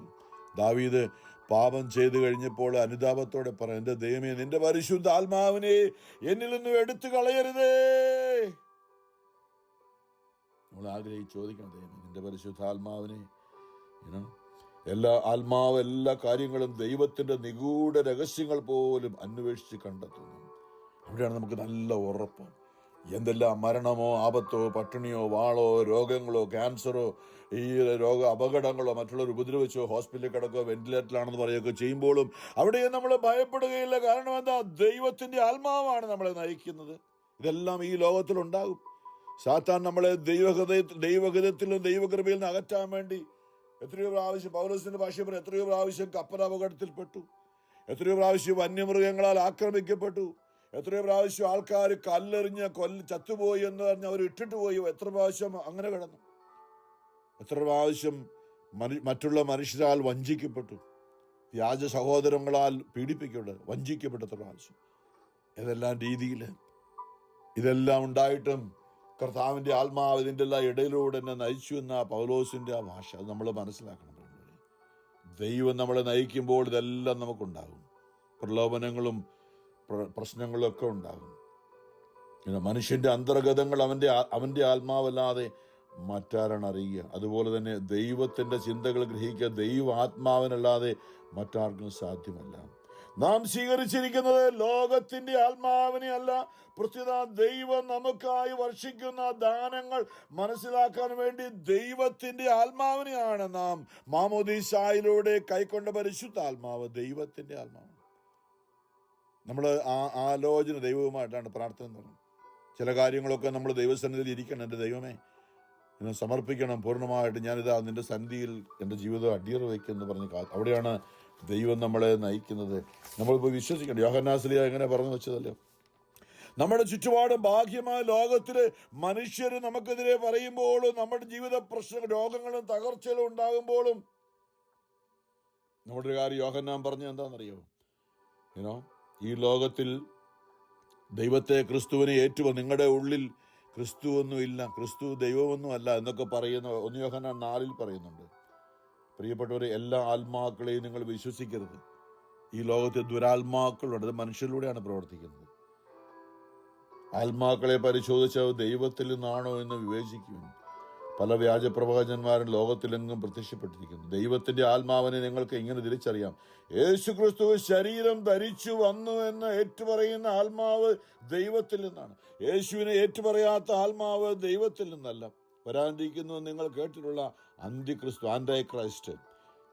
Speaker 2: ദാവീദ് പാപം ചെയ്തു കഴിഞ്ഞപ്പോൾ അനുതാപത്തോടെ പറയും, എൻ്റെ ദൈവമേ നിന്റെ പരിശുദ്ധ ആത്മാവിനെ എന്നിൽ നിന്നും എടുത്തു കളയരുതേ. നമ്മൾ ആഗ്രഹിച്ച് ചോദിക്കണം, ദൈവമേ നിന്റെ പരിശുദ്ധാത്മാവിനെ, എല്ലാ കാര്യങ്ങളും ദൈവത്തിൻ്റെ നിഗൂഢ രഹസ്യങ്ങൾ പോലും അന്വേഷിച്ച് കണ്ടെത്തുന്നു. അവിടെയാണ് നമുക്ക് നല്ല ഉറപ്പ്. എന്തെല്ലാം മരണമോ ആപത്തോ പട്ടിണിയോ വാളോ രോഗങ്ങളോ ക്യാൻസറോ ഈ അപകടങ്ങളോ മറ്റുള്ളവർ ഉപദ്രവിച്ചോ ഹോസ്പിറ്റലിൽ കിടക്കോ വെന്റിലേറ്ററിലാണെന്ന് പറയുകയൊക്കെ ചെയ്യുമ്പോഴും അവിടെയും നമ്മൾ ഭയപ്പെടുകയില്ല. കാരണം എന്താ, ദൈവത്തിൻ്റെ ആത്മാവാണ് നമ്മളെ നയിക്കുന്നത്. ഇതെല്ലാം ഈ ലോകത്തിലുണ്ടാകും. സാത്താൻ നമ്മളെ ദൈവഹിതത്തിലും ദൈവകൃപയിൽ നിന്ന് അകറ്റാൻ വേണ്ടി എത്രയോ പ്രാവശ്യം, പൗലോസിന്റെ ഭാഷ പറയും, എത്രയോ പ്രാവശ്യം കപ്പലപകടത്തിൽപ്പെട്ടു, എത്രയോ പ്രാവശ്യം വന്യമൃഗങ്ങളാൽ ആക്രമിക്കപ്പെട്ടു, എത്രയോ പ്രാവശ്യം ആൾക്കാർ കല്ലെറിഞ്ഞ് ചത്തുപോയി എന്ന് പറഞ്ഞ് അവർ ഇട്ടിട്ട് പോയി, എത്ര പ്രാവശ്യം അങ്ങനെ കിടന്നു, എത്ര പ്രാവശ്യം മറ്റുള്ള മനുഷ്യരാൽ വഞ്ചിക്കപ്പെട്ടു, വ്യാജ സഹോദരങ്ങളാൽ പീഡിപ്പിക്കപ്പെട്ടു, വഞ്ചിക്കപ്പെട്ടു എത്ര പ്രാവശ്യം. ഏതെല്ലാം രീതിയിൽ ഇതെല്ലാം ഉണ്ടായിട്ടും കർത്താവിൻ്റെ ആത്മാവ് ഇതിൻ്റെ എല്ലാം ഇടയിലൂടെ എന്നെ നയിച്ചു എന്ന പൗലോസിൻ്റെ ആ ഭാഷ, അത് നമ്മൾ മനസ്സിലാക്കണം. ദൈവം നമ്മളെ നയിക്കുമ്പോൾ ഇതെല്ലാം നമുക്കുണ്ടാകും. പ്രലോഭനങ്ങളും പ്രശ്നങ്ങളും ഒക്കെ ഉണ്ടാകും. മനുഷ്യന്റെ അന്തർഗതങ്ങൾ അവന്റെ ആത്മാവല്ലാതെ മറ്റാരാണ് അറിയുക? അതുപോലെ തന്നെ ദൈവത്തിന്റെ ചിന്തകൾ ഗ്രഹിക്കുക ദൈവ ആത്മാവിനല്ലാതെ മറ്റാർക്കും സാധ്യമല്ല. നാം സ്വീകരിച്ചിരിക്കുന്നത് ലോകത്തിന്റെ ആത്മാവിനെ അല്ല, പ്രത്യുത ദൈവം നമുക്കായി വർഷിക്കുന്ന ദാനങ്ങൾ മനസ്സിലാക്കാൻ വേണ്ടി ദൈവത്തിന്റെ ആത്മാവിനെയാണ് നാം മാമോദീസായിലൂടെ കൈക്കൊണ്ട പരിശുദ്ധ ആത്മാവ് ദൈവത്തിന്റെ ആത്മാവാണ്. നമ്മൾ ആലോചന ദൈവവുമായിട്ടാണ് പ്രാർത്ഥന എന്ന് പറയുന്നത്. ചില കാര്യങ്ങളൊക്കെ നമ്മൾ ദൈവസന്നിധിയിൽ ഇരിക്കണം. എൻ്റെ ദൈവമേ എന്നെ സമർപ്പിക്കണം പൂർണ്ണമായിട്ട്, ഞാനിതാ നിന്റെ സന്നിധിയിൽ എൻ്റെ ജീവിതം അടിയറ വയ്ക്കുമെന്ന് പറഞ്ഞ് അവിടെയാണ് ദൈവം നമ്മളെ നയിക്കുന്നത്. നമ്മളിപ്പോൾ വിശ്വസിക്കണം. യോഹന്നാസ്ലീഹ എങ്ങനെ പറഞ്ഞു വെച്ചതല്ലോ, നമ്മുടെ ചുറ്റുപാടും ബാഹ്യമായ ലോകത്തില് മനുഷ്യർ നമുക്കെതിരെ പറയുമ്പോഴും നമ്മുടെ ജീവിത പ്രശ്നങ്ങൾ രോഗങ്ങളും തകർച്ചകളും ഉണ്ടാകുമ്പോഴും നമ്മുടെ ഒരു കാര്യം യോഹന്നാൻ പറഞ്ഞത് എന്താണെന്നറിയോ? ഈ ലോകത്തിൽ ദൈവത്തെ ക്രിസ്തുവിനെ നിങ്ങളുടെ ഉള്ളിൽ ക്രിസ്തുവൊന്നുമില്ല, ക്രിസ്തു ദൈവമൊന്നും അല്ല എന്നൊക്കെ പറയുന്ന 1 യോഹന്നാൻ 4 പറയുന്നുണ്ട്. പ്രിയപ്പെട്ടവരെ, എല്ലാ ആത്മാക്കളെയും നിങ്ങൾ വിശ്വസിക്കരുത്. ഈ ലോകത്തിൽ ദുരാത്മാക്കളുണ്ട്, അത് മനുഷ്യരിലൂടെയാണ് പ്രവർത്തിക്കുന്നത്. ആത്മാക്കളെ പരിശോധിച്ച് ദൈവത്തിൽ നിന്നാണോ എന്ന് വിവേചിക്കുവാൻ പല വ്യാജപ്രവാചകന്മാരും ലോകത്തിലെങ്ങും പ്രത്യക്ഷപ്പെട്ടിരിക്കുന്നു. ദൈവത്തിന്റെ ആത്മാവിനെ നിങ്ങൾക്ക് ഇങ്ങനെ തിരിച്ചറിയാം. യേശുക്രിസ്തു ശരീരം ധരിച്ചു വന്നു എന്ന് ഏറ്റുപറയുന്ന ആത്മാവ് ദൈവത്തിൽ നിന്നാണ്. യേശുവിനെ ഏറ്റുപറയാത്ത ആത്മാവ് ദൈവത്തിൽ നിന്നല്ല. വരാനിരിക്കുന്നു നിങ്ങൾ കേട്ടിട്ടുള്ള അന്ത്യക്രിസ്തു, ആന്റൈക്രൈസ്റ്റ്,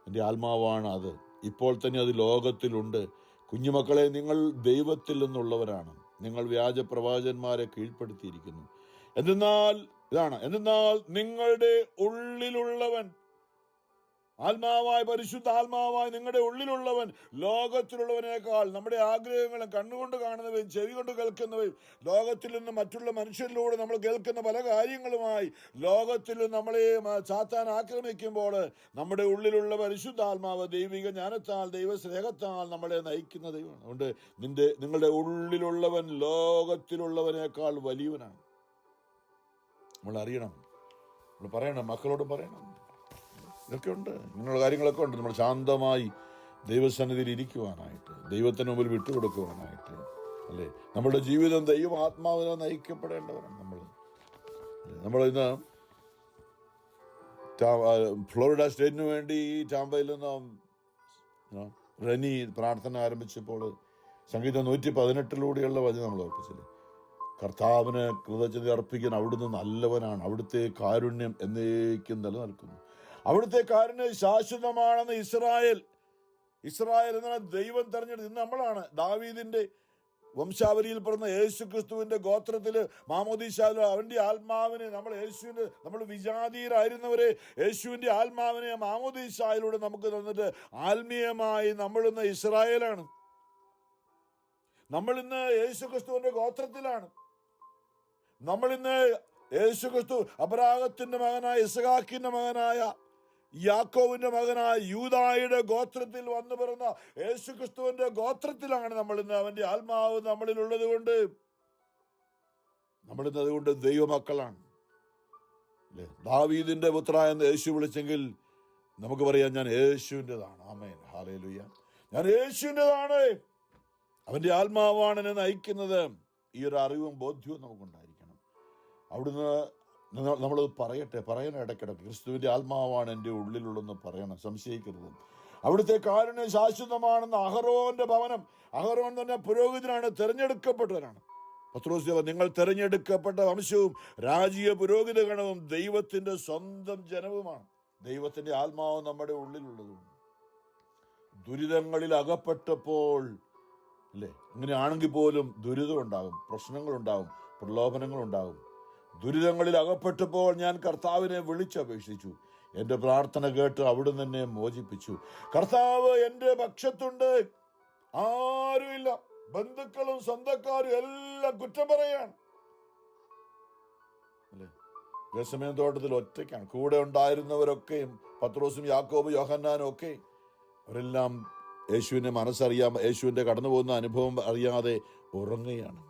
Speaker 2: എൻ്റെ ആത്മാവാണ് അത്. ഇപ്പോൾ തന്നെ അത് ലോകത്തിലുണ്ട്. കുഞ്ഞുമക്കളെ, നിങ്ങൾ ദൈവത്തിൽ നിന്നുള്ളവരാണ്. നിങ്ങൾ വ്യാജപ്രവാചകന്മാരെ കീഴ്പ്പെടുത്തിയിരിക്കുന്നു. എന്നാൽ നിങ്ങളുടെ ഉള്ളിലുള്ളവൻ, ആത്മാവായ പരിശുദ്ധ ആത്മാവായ നിങ്ങളുടെ ഉള്ളിലുള്ളവൻ ലോകത്തിലുള്ളവനേക്കാൾ, നമ്മുടെ ആഗ്രഹങ്ങളും കണ്ണുകൊണ്ട് കാണുന്നവയും ചെവി കൊണ്ട് കേൾക്കുന്നവയും ലോകത്തിൽ നിന്ന് മറ്റുള്ള മനുഷ്യരിലൂടെ നമ്മൾ കേൾക്കുന്ന പല കാര്യങ്ങളുമായി ലോകത്തിൽ നമ്മളെ സാത്താൻ ആക്രമിക്കുമ്പോൾ നമ്മുടെ ഉള്ളിലുള്ള പരിശുദ്ധാത്മാവ് ദൈവിക ജ്ഞാനത്താൽ ദൈവസ്നേഹത്താൽ നമ്മളെ നയിക്കുന്ന ദൈവമാണ്. അതുകൊണ്ട് നിങ്ങളുടെ ഉള്ളിലുള്ളവൻ ലോകത്തിലുള്ളവനേക്കാൾ വലിയവനാണ്. നമ്മൾ അറിയണം, നമ്മൾ പറയണം, മക്കളോട് പറയണം. ഇതൊക്കെ ഉണ്ട്, ഇങ്ങനെയുള്ള കാര്യങ്ങളൊക്കെ ഉണ്ട്. നമ്മൾ ശാന്തമായി ദൈവസന്നിധിയിൽ ഇരിക്കുവാനായിട്ട്, ദൈവത്തിന് മുമ്പിൽ വിട്ടുകൊടുക്കുവാനായിട്ട്, അല്ലേ? നമ്മുടെ ജീവിതം ദൈവ ആത്മാവിനെ നയിക്കപ്പെടേണ്ടവരാണ് നമ്മൾ ഇന്ന് ഫ്ലോറിഡ സ്റ്റേറ്റിന് വേണ്ടി ടാമ്പയിൽ നിന്ന് റനി പ്രാർത്ഥന ആരംഭിച്ചപ്പോൾ സംഗീതം 118 വചനം നമ്മൾ ഓർപ്പിച്ചില്ലേ? കർത്താവിന് കൃതജ്ഞത അർപ്പിക്കാൻ അവിടുന്ന് നല്ലവനാണ്, അവിടുത്തെ കാരുണ്യം എന്നേക്കും നിലനിൽക്കുന്നു, അവിടുത്തെ കാരുണ്യം ശാശ്വതമാണെന്ന് ഇസ്രായേൽ എന്ന ദൈവം തെരഞ്ഞെടുത്ത് ഇന്ന് നമ്മളാണ്. ദാവീദിന്റെ വംശാവലിയിൽ പറഞ്ഞ യേശു ക്രിസ്തുവിന്റെ ഗോത്രത്തില് മാമോദീശാല അവന്റെ ആത്മാവിനെ നമ്മൾ വിജാതീയരായിരുന്നവരെ യേശുവിന്റെ ആത്മാവിനെ മാമോദീശായിലൂടെ നമുക്ക് തന്നിട്ട് ആത്മീയമായി നമ്മളിന്ന് ഇസ്രായേലാണ്. നമ്മളിന്ന് യേശു ക്രിസ്തുവിന്റെ ഗോത്രത്തിലാണ്. നമ്മളിന്ന് യേശു ക്രിസ്തു അബ്രാഹത്തിന്റെ മകനായ ഇസ്ഹാക്കിന്റെ മകനായ യാക്കോവിന്റെ മകനായ യൂദായുടെ ഗോത്രത്തിൽ വന്നു പിറന്ന യേശു ക്രിസ്തുവിന്റെ ഗോത്രത്തിലാണ് നമ്മളിന്ന്. അവന്റെ ആത്മാവ് നമ്മളിലുള്ളത് കൊണ്ട് നമ്മളിന്ന് അതുകൊണ്ട് ദൈവമക്കളാണ്, അല്ലേ? ദാവീദിന്റെ പുത്ര എന്ന് യേശു വിളിച്ചെങ്കിൽ നമുക്ക് പറയാം, ഞാൻ യേശുവിൻ്റെതാണ്. ആമേൻ, ഹല്ലേലൂയ. ഞാൻ യേശുവിൻ്റെതാണ്, അവന്റെ ആത്മാവാണ് എന്നെ നയിക്കുന്നത്. ഈ ഒരു അറിവും ബോധ്യവും നമുക്കുണ്ടായിരിക്കണം. അവിടുന്ന് നമ്മളത് പറയണം ഇടയ്ക്കിടയ്ക്ക്. ക്രിസ്തുവിന്റെ ആത്മാവാണ് എൻ്റെ ഉള്ളിലുള്ളതെന്ന് പറയണം, സംശയിക്കരുത്. അവിടുത്തെ കാരുണ്യം ശാശ്വതമാണെന്ന് അഹറോന്റെ ഭവനം, അഹറോൻ തന്നെ പുരോഹിതനാണ്, തെരഞ്ഞെടുക്കപ്പെട്ടവരാണ്. പത്രോസ്, നിങ്ങൾ തെരഞ്ഞെടുക്കപ്പെട്ട വംശവും രാജീയ പുരോഹിത ഗണവും ദൈവത്തിന്റെ സ്വന്തം ജനവുമാണ്. ദൈവത്തിന്റെ ആത്മാവ് നമ്മുടെ ഉള്ളിലുള്ളതും ദുരിതങ്ങളിൽ അകപ്പെട്ടപ്പോൾ, അല്ലേ? അങ്ങനെയാണെങ്കിൽ പോലും ദുരിതം ഉണ്ടാകും, പ്രശ്നങ്ങളുണ്ടാകും, പ്രലോഭനങ്ങളുണ്ടാകും. ദുരിതങ്ങളിൽ അകപ്പെട്ടപ്പോൾ ഞാൻ കർത്താവിനെ വിളിച്ചപേക്ഷിച്ചു, എൻ്റെ പ്രാർത്ഥന കേട്ട് അവിടുന്ന് എന്നെ മോചിപ്പിച്ചു. കർത്താവ് എൻ്റെ പക്ഷത്തുണ്ട്, ആരുമില്ല. ബന്ധുക്കളും സ്വന്തക്കാരും എല്ലാം കുറ്റം പറയാണ്, അല്ലേ? ഗെത്സമേൻ തോട്ടത്തിൽ ഒറ്റയ്ക്കാണ്. കൂടെ ഉണ്ടായിരുന്നവരൊക്കെയും പത്രോസും യാക്കോബും യോഹന്നാനും ഒക്കെ അവരെല്ലാം യേശുവിനെ മനസ്സറിയാം, യേശുവിൻ്റെ കടന്നു പോകുന്ന അനുഭവം അറിയാതെ ഉറങ്ങുകയാണ്.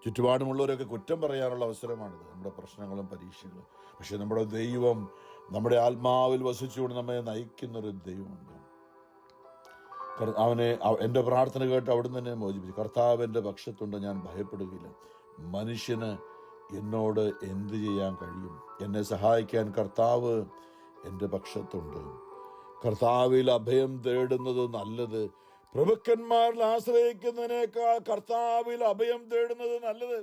Speaker 2: ചുറ്റുപാടുമുള്ളവരൊക്കെ കുറ്റം പറയാനുള്ള അവസരമാണിത്, നമ്മുടെ പ്രശ്നങ്ങളും പരീക്ഷകളും. പക്ഷെ നമ്മുടെ ദൈവം നമ്മുടെ ആത്മാവിൽ വസിച്ചുകൊണ്ട് നമ്മെ നയിക്കുന്നൊരു ദൈവമുണ്ട്. അവനെ എൻ്റെ പ്രാർത്ഥന കേട്ട് അവിടുന്ന് തന്നെ മോചിപ്പിച്ചു. കർത്താവ് എൻ്റെ പക്ഷത്തുണ്ട്, ഞാൻ ഭയപ്പെടുകയില്ല. മനുഷ്യന് എന്നോട് എന്ത് ചെയ്യാൻ കഴിയും? എന്നെ സഹായിക്കാൻ കർത്താവ് എൻ്റെ പക്ഷത്തുണ്ട്. കർത്താവിൽ അഭയം തേടുന്നത് നല്ലത്. പ്രഭുക്കന്മാരിൽ ആശ്രയിക്കുന്നതിനേക്കാൾ കർത്താവിൽ അഭയം തേടുന്നത് നല്ലത്.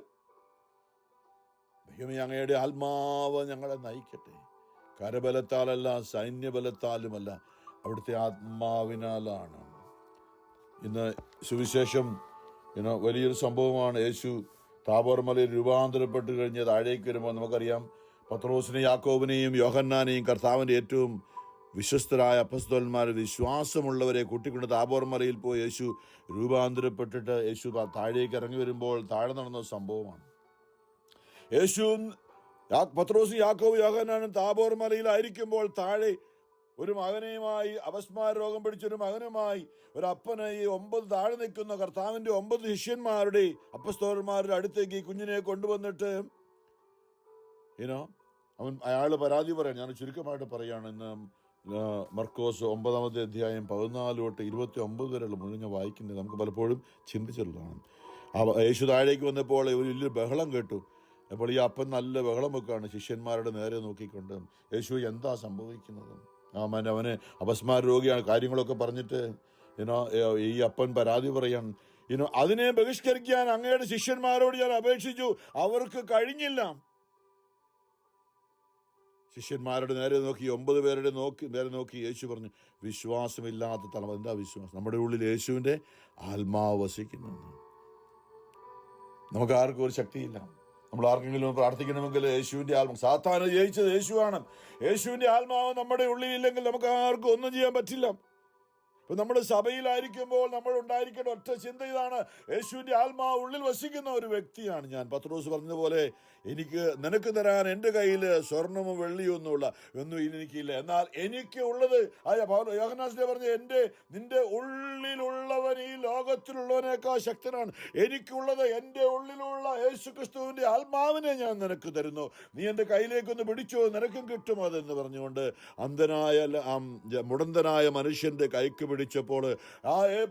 Speaker 2: ദൈവമേ, അങ്ങയുടെ ആത്മാവ് ഞങ്ങളെ നയിക്കട്ടെ. കരബലത്താലല്ല, സൈന്യബലത്താലുമല്ല, അവിടുത്തെ ആത്മാവിനാലാണ്. ഇന്ന് സുവിശേഷം വലിയൊരു സംഭവമാണ്. യേശു താബോർ മലയിൽ രൂപാന്തരപ്പെട്ട് കഴിഞ്ഞ് താഴേക്ക് വരുമ്പോൾ നമുക്കറിയാം, പത്രോസിനെയും യാക്കോബിനെയും യോഹന്നാനെയും കർത്താവിൻ്റെ ഏറ്റവും വിശ്വസ്തരായ അപ്പസ്തോലന്മാർ, വിശ്വാസമുള്ളവരെ കൂട്ടിക്കൊണ്ട് താബോർ മലയിൽ പോയി യേശു രൂപാന്തരപ്പെട്ടിട്ട് യേശു താഴേക്ക് ഇറങ്ങി വരുമ്പോൾ താഴെ നടന്ന സംഭവമാണ്. പത്രോസും യാക്കോബും യോഹന്നാനും താബോർ മലയിലായിരിക്കുമ്പോൾ താഴെ ഒരു മകനെയുമായി, അപസ്മാര രോഗം പിടിച്ചൊരു മകനുമായി ഒരു അപ്പന് ഈ 9 താഴെ നിൽക്കുന്ന കർത്താവിൻ്റെ 9 ശിഷ്യന്മാരുടെ അപ്പസ്തോലന്മാരുടെ അടുത്തേക്ക് ഈ കുഞ്ഞിനെ കൊണ്ടുവന്നിട്ട് അയാൾ പരാതി പറയാൻ, ഞാൻ ചുരുക്കമായിട്ട് പറയുകയാണ്. ഇന്ന് മർക്കോസ് 9-ാമത്തെ അധ്യായം 14 തൊട്ട് 29 വരെയുള്ള മുഴുവൻ വായിക്കുന്നത് നമുക്ക് പലപ്പോഴും ചിന്തിച്ചിട്ടുള്ളതാണ്. യേശു താഴേക്ക് വന്നപ്പോൾ ഒരു വലിയ ബഹളം കേട്ടു. അപ്പോൾ ഈ അപ്പൻ നല്ല ബഹളം വെക്കുകയാണ് ശിഷ്യന്മാരുടെ നേരെ നോക്കിക്കൊണ്ട്. യേശു എന്താ സംഭവിക്കുന്നത്? അവന് അപസ്മാര രോഗിയാണ്, കാര്യങ്ങളൊക്കെ പറഞ്ഞിട്ട് ഈ അപ്പൻ പരാതി പറയാൻ. അതിനെ ബഹിഷ്കരിക്കാൻ അങ്ങയുടെ ശിഷ്യന്മാരോട് ഞാൻ അപേക്ഷിച്ചു, അവർക്ക് കഴിഞ്ഞില്ല. ശിഷ്യന്മാരുടെ നേരെ നോക്കി, 9 പേരുടെ നേരെ നോക്കി യേശു പറഞ്ഞു, വിശ്വാസമില്ലാത്ത തലമുറ. എന്താ വിശ്വാസം? നമ്മുടെ ഉള്ളിൽ യേശുവിൻ്റെ ആത്മാവ് വസിക്കുന്നു. നമുക്ക് ആർക്കും ഒരു ശക്തിയില്ല. നമ്മൾ ആർക്കെങ്കിലും പ്രാർത്ഥിക്കണമെങ്കിൽ യേശുവിൻ്റെ ആത്മാവ്, സാത്താനെ ജയിച്ചത് യേശുവാണ്. യേശുവിൻ്റെ ആത്മാവ് നമ്മുടെ ഉള്ളിലില്ലെങ്കിൽ നമുക്ക് ആർക്കും ഒന്നും ചെയ്യാൻ പറ്റില്ല. ഇപ്പൊ നമ്മുടെ സഭയിലായിരിക്കുമ്പോൾ നമ്മൾ ഉണ്ടായിരിക്കേണ്ട ഒറ്റ ചിന്ത ഇതാണ്: യേശുവിന്റെ ആത്മാവ് ഉള്ളിൽ വസിക്കുന്ന ഒരു വ്യക്തിയാണ് ഞാൻ. പത്രോസ് പറഞ്ഞതുപോലെ, നിനക്ക് തരാൻ എൻ്റെ കയ്യിൽ സ്വർണമോ വെള്ളിയോ ഒന്നും എനിക്കില്ല, എന്നാൽ എനിക്ക് ഉള്ളത് യോഹന്നാൻ പറഞ്ഞ നിന്റെ ഉള്ളിലുള്ളവൻ ഈ ലോകത്തിലുള്ളവനേക്കാൾ ശക്തനാണ്. എനിക്കുള്ളത് എൻ്റെ ഉള്ളിലുള്ള യേശു ക്രിസ്തുവിന്റെ ആത്മാവിനെ ഞാൻ നിനക്ക് തരുന്നു, നീ എൻ്റെ കയ്യിലേക്കൊന്ന് പിടിച്ചോ, നിനക്കും കിട്ടും അതെന്ന് പറഞ്ഞുകൊണ്ട് മുടന്തനായ മനുഷ്യന്റെ കൈക്ക് പിടിച്ചപ്പോൾ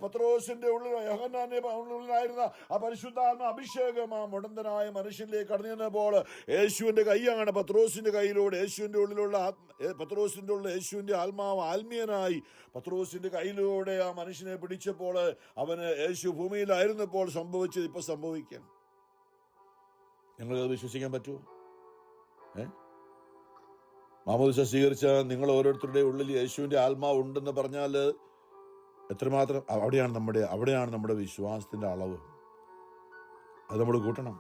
Speaker 2: പത്രോസിന്റെ യോഹന്നാന്റെ ഉള്ളിലായിരുന്ന ആ പരിശുദ്ധാത്മ അഭിഷേകം ആ മുടന്തനായ മനുഷ്യനിലേക്ക് കടന്നു ചെന്നപ്പോൾ യേശുവിന്റെ കൈയാണ് പത്രോസിന്റെ കയ്യിലൂടെ യേശുവിന്റെ ഉള്ളിലുള്ള യേശുവിന്റെ ആത്മാവ് ആത്മീയനായി പത്രോസിന്റെ കയ്യിലൂടെ ആ മനുഷ്യനെ പിടിച്ചപ്പോൾ അവന് യേശു ഭൂമിയിലായിരുന്നപ്പോൾ സംഭവിച്ചത് ഇപ്പൊ സംഭവിക്കാം. ഞങ്ങളത് വിശ്വസിക്കാൻ പറ്റുമോ? മാമോദിസ സ്വീകരിച്ച നിങ്ങൾ ഓരോരുത്തരുടെ ഉള്ളിൽ യേശുവിന്റെ ആത്മാവ് ഉണ്ടെന്ന് പറഞ്ഞാൽ എത്രമാത്രം അവിടെയാണ് നമ്മുടെ വിശ്വാസത്തിന്റെ അളവ്. അത് നമ്മൾ കൂട്ടണം.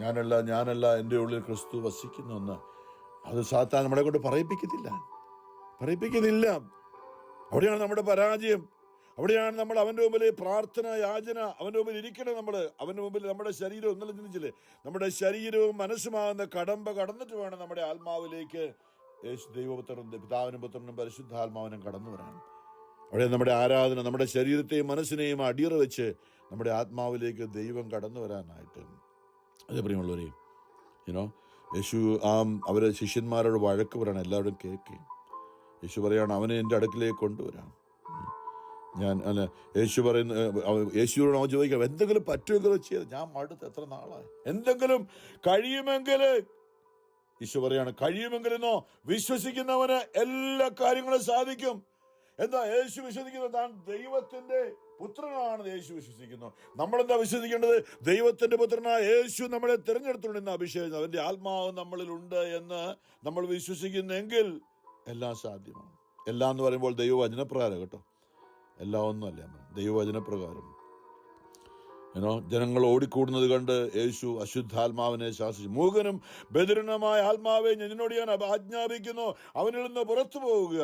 Speaker 2: ഞാനല്ല എൻ്റെ ഉള്ളിൽ ക്രിസ്തു വസിക്കുന്നെന്ന് അത് സാത്താൻ നമ്മളെ കൊണ്ട് പറയിപ്പിക്കുന്നില്ല. അവിടെയാണ് നമ്മുടെ പരാജയം. അവിടെയാണ് നമ്മൾ അവൻ്റെ മുമ്പിൽ പ്രാർത്ഥന യാചന, അവൻ്റെ മുമ്പിൽ ഇരിക്കണം. അവൻ്റെ മുമ്പിൽ നമ്മുടെ ശരീരം ഒന്നല്ല ചിന്തിച്ചില്ലേ, നമ്മുടെ ശരീരവും മനസ്സുമാകുന്ന കടമ്പ കടന്നിട്ട് വേണം നമ്മുടെ ആത്മാവിലേക്ക് ദൈവപുത്രനും പിതാവിനും പുത്രനും പരിശുദ്ധാത്മാവിനും കടന്നു വരാൻ. അവിടെ നമ്മുടെ ആരാധന, നമ്മുടെ ശരീരത്തെയും മനസ്സിനെയും അടിയറ വെച്ച് നമ്മുടെ ആത്മാവിലേക്ക് ദൈവം കടന്നു വരാനായിട്ട്. അതേ പ്രിയമുള്ളവരെ, യേശു അവരെ ശിഷ്യന്മാരോട് വഴക്ക് പറയണം, എല്ലാവരും കേൾക്കുകയും. യേശു പറയാണ്, അവനെ എൻ്റെ അടുക്കിലേക്ക് കൊണ്ടുവരാം. യേശുവിനോട് അവൻ ചോദിക്കാം, എന്തെങ്കിലും പറ്റുമെങ്കിലും ചെയ്ത്, ഞാൻ മടുത്ത് എത്ര നാളായി, എന്തെങ്കിലും കഴിയുമെങ്കിൽ. യേശു പറയാണ്, കഴിയുമെങ്കിലെന്നോ വിശ്വസിക്കുന്നവന് എല്ലാ കാര്യങ്ങളും സാധിക്കും. എന്താ യേശു വിശ്വസിക്കുന്നത്? താൻ ദൈവത്തിന്റെ പുത്രനാണെന്ന് യേശു വിശ്വസിക്കുന്നു. നമ്മളെന്താ വിശ്വസിക്കേണ്ടത്? ദൈവത്തിന്റെ പുത്രനായ യേശു നമ്മളെ തിരഞ്ഞെടുത്തുകൊണ്ടിരുന്ന അഭിഷേകം, അവന്റെ ആത്മാവ് നമ്മളിൽ ഉണ്ട് എന്ന് നമ്മൾ വിശ്വസിക്കുന്നെങ്കിൽ എല്ലാം സാധ്യമാണ്. എല്ലാം എന്ന് പറയുമ്പോൾ ദൈവവചനപ്രകാരം കേട്ടോ, എല്ലാം ഒന്നുമല്ല, ദൈവവചനപ്രകാരം. ജനങ്ങൾ ഓടിക്കൂടുന്നത് കണ്ട് യേശു അശുദ്ധാത്മാവിനെ ശാസിച്ചു. മൂകനും ബധിരനുമായ ആത്മാവെ നിന്നോട് ഞാൻ ആജ്ഞാപിക്കുന്നു, അവനിൽ നിന്ന് പുറത്തു പോവുക.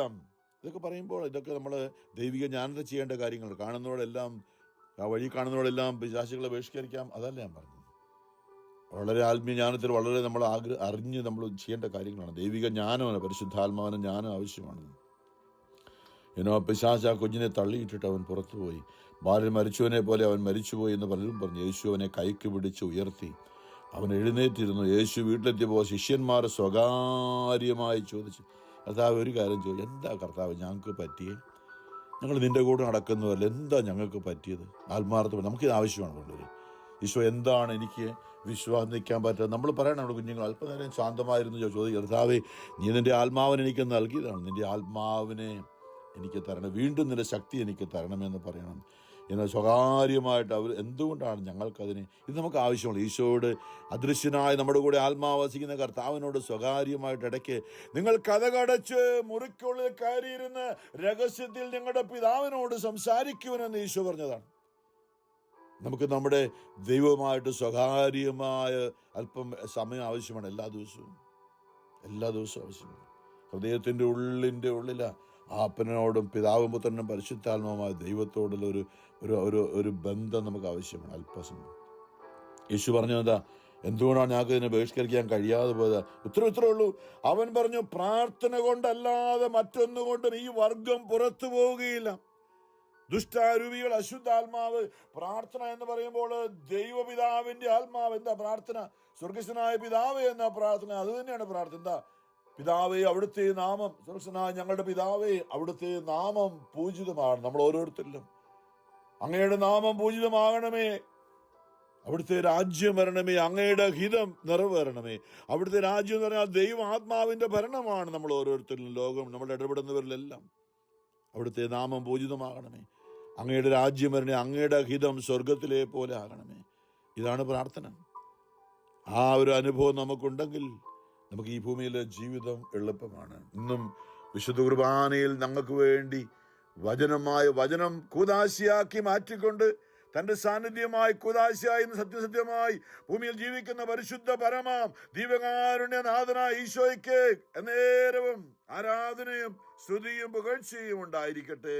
Speaker 2: ഇതൊക്കെ പറയുമ്പോൾ ഇതൊക്കെ നമ്മൾ ദൈവിക ജ്ഞാനത്തെ ചെയ്യേണ്ട കാര്യങ്ങൾ. വഴി കാണുന്നതോടെല്ലാം പിശാചുകളെ ബഹിഷ്കരിക്കാം, അതല്ല ഞാൻ പറഞ്ഞത്. വളരെ ആത്മീയ ജ്ഞാനത്തിൽ വളരെ നമ്മൾ അറിഞ്ഞ് നമ്മൾ ചെയ്യേണ്ട കാര്യങ്ങളാണ്. ദൈവിക ജ്ഞാനമാണ്, പരിശുദ്ധാത്മാവിന് ജ്ഞാനം ആവശ്യമാണ്. പിശാച് ആ കുഞ്ഞിനെ തള്ളിയിട്ടിട്ട് അവൻ പുറത്തുപോയി. ബാലൻ മരിച്ചവനെ പോലെ അവൻ മരിച്ചുപോയി എന്ന് പലരും പറഞ്ഞു. യേശു അവനെ കൈക്ക് പിടിച്ച് ഉയർത്തി. അവൻ എഴുന്നേറ്റിരുന്നു. യേശു വീട്ടിലെത്തിയപ്പോൾ ശിഷ്യന്മാർ സ്വകാര്യമായി ചോദിച്ചു, കർത്താവ് ഒരു കാര്യം ചോദിച്ചു, എന്താ കർത്താവ് ഞങ്ങൾക്ക് പറ്റിയേ? ഞങ്ങൾ നിന്റെ കൂടെ നടക്കുന്നതല്ല, എന്താ ഞങ്ങൾക്ക് പറ്റിയത്? ആത്മാർത്ഥം നമുക്കിത് ആവശ്യമാണ് കൊണ്ടുവരും. ഈശോ, എന്താണ് എനിക്ക് വിശ്വാസം നിൽക്കാൻ പറ്റുക? നമ്മൾ പറയണം, നമ്മുടെ കുഞ്ഞുങ്ങൾ അല്പനേരം ശാന്തമായിരുന്നു ചോദിക്കും, കർത്താവേ നീ നിന്റെ ആത്മാവിനെ എനിക്ക് നൽകിയതാണ്, നിന്റെ ആത്മാവിനെ എനിക്ക് തരണം, വീണ്ടും നിന്റെ ശക്തി എനിക്ക് തരണമെന്ന് പറയണം. എന്നാൽ സ്വകാര്യമായിട്ട് അവർ എന്തുകൊണ്ടാണ് ഞങ്ങൾക്കതിന് ഇത് നമുക്ക് ആവശ്യമുള്ളൂ. ഈശോയോട് അദൃശ്യനായി നമ്മുടെ കൂടെ ആത്മാവ് വസിക്കുന്ന കർത്താവിനോട് സ്വകാര്യമായിട്ട് ഇടയ്ക്ക് നിങ്ങൾ കതകടച്ച് മുറിക്കുള്ളിൽ കയറിയിരുന്ന് രഹസ്യത്തിൽ ഞങ്ങളുടെ പിതാവിനോട് സംസാരിക്കുവാനെന്ന് ഈശോ പറഞ്ഞതാണ്. നമുക്ക് നമ്മുടെ ദൈവമായിട്ട് സ്വകാര്യമായ അല്പം സമയം ആവശ്യമാണ്. എല്ലാ ദിവസവും ആവശ്യമാണ്. ഹൃദയത്തിൻ്റെ ഉള്ളിൽ ആപ്പനോടും പിതാവും പുത്രനും പരിശുദ്ധാത്മാവുമായ ദൈവത്തോടുള്ള ഒരു ബന്ധം നമുക്ക് ആവശ്യമാണ്. അല്പസമയം. യേശു പറഞ്ഞത് എന്തുകൊണ്ടാണ് ഞങ്ങൾക്ക് ഇതിനെ ബഹിഷ്കരിക്കാൻ കഴിയാതെ പോയത്? ഇത്രേ ഉള്ളൂ. അവൻ പറഞ്ഞു, പ്രാർത്ഥന കൊണ്ടല്ലാതെ മറ്റൊന്നുകൊണ്ടും ഈ വർഗം പുറത്തു പോവുകയില്ല. ദുഷ്ടാരൂപികൾ, അശുദ്ധാത്മാവ്. പ്രാർത്ഥന എന്ന് പറയുമ്പോൾ ദൈവപിതാവിന്റെ ആത്മാവ്. എന്താ പ്രാർത്ഥന? സ്വർഗസ്വനായ പിതാവേ എന്ന പ്രാർത്ഥന, അത് തന്നെയാണ് പ്രാർത്ഥന. എന്താ? പിതാവേ, അവിടുത്തെ നാമം, സ്വർഗസ്വനായ ഞങ്ങളുടെ പിതാവേ, അവിടുത്തെ നാമം പൂജിതമാണ്. നമ്മൾ ഓരോരുത്തരിലും അങ്ങയുടെ നാമം പൂജിതമാകണമേ, അവിടുത്തെ രാജ്യം വരണമേ, അങ്ങയുടെ ഹിതം നിറവേറണമേ. അവിടുത്തെ രാജ്യം എന്ന് പറഞ്ഞാൽ ദൈവ ആത്മാവിന്റെ ഭരണമാണ്. നമ്മൾ ഓരോരുത്തരിലും, ലോകം നമ്മൾ ഇടപെടുന്നവരിലെല്ലാം അവിടുത്തെ നാമം പൂജിതമാകണമേ, അങ്ങയുടെ രാജ്യം വരണമേ, അങ്ങയുടെ ഹിതം സ്വർഗത്തിലെ പോലെ ആകണമേ. ഇതാണ് പ്രാർത്ഥന. ആ ഒരു അനുഭവം നമുക്കുണ്ടെങ്കിൽ നമുക്ക് ഈ ഭൂമിയിലെ ജീവിതം എളുപ്പമാണ്. ഇന്നും വിശുദ്ധ കുർബാനയിൽ ഞങ്ങൾക്ക് വേണ്ടി വചനം കൂദാശിയാക്കി മാറ്റിക്കൊണ്ട് തന്റെ സാന്നിധ്യമായി കുദാശയായി സത്യസത്യമായി ഭൂമിയിൽ ജീവിക്കുന്ന പരിശുദ്ധ പരമാം ദിവ്യകാരുണ്യനാഥനായ ഈശോയ്ക്ക് എന്നേരവും ആരാധനയും സ്തുതിയും പുകഴ്ചയും ഉണ്ടായിരിക്കട്ടെ.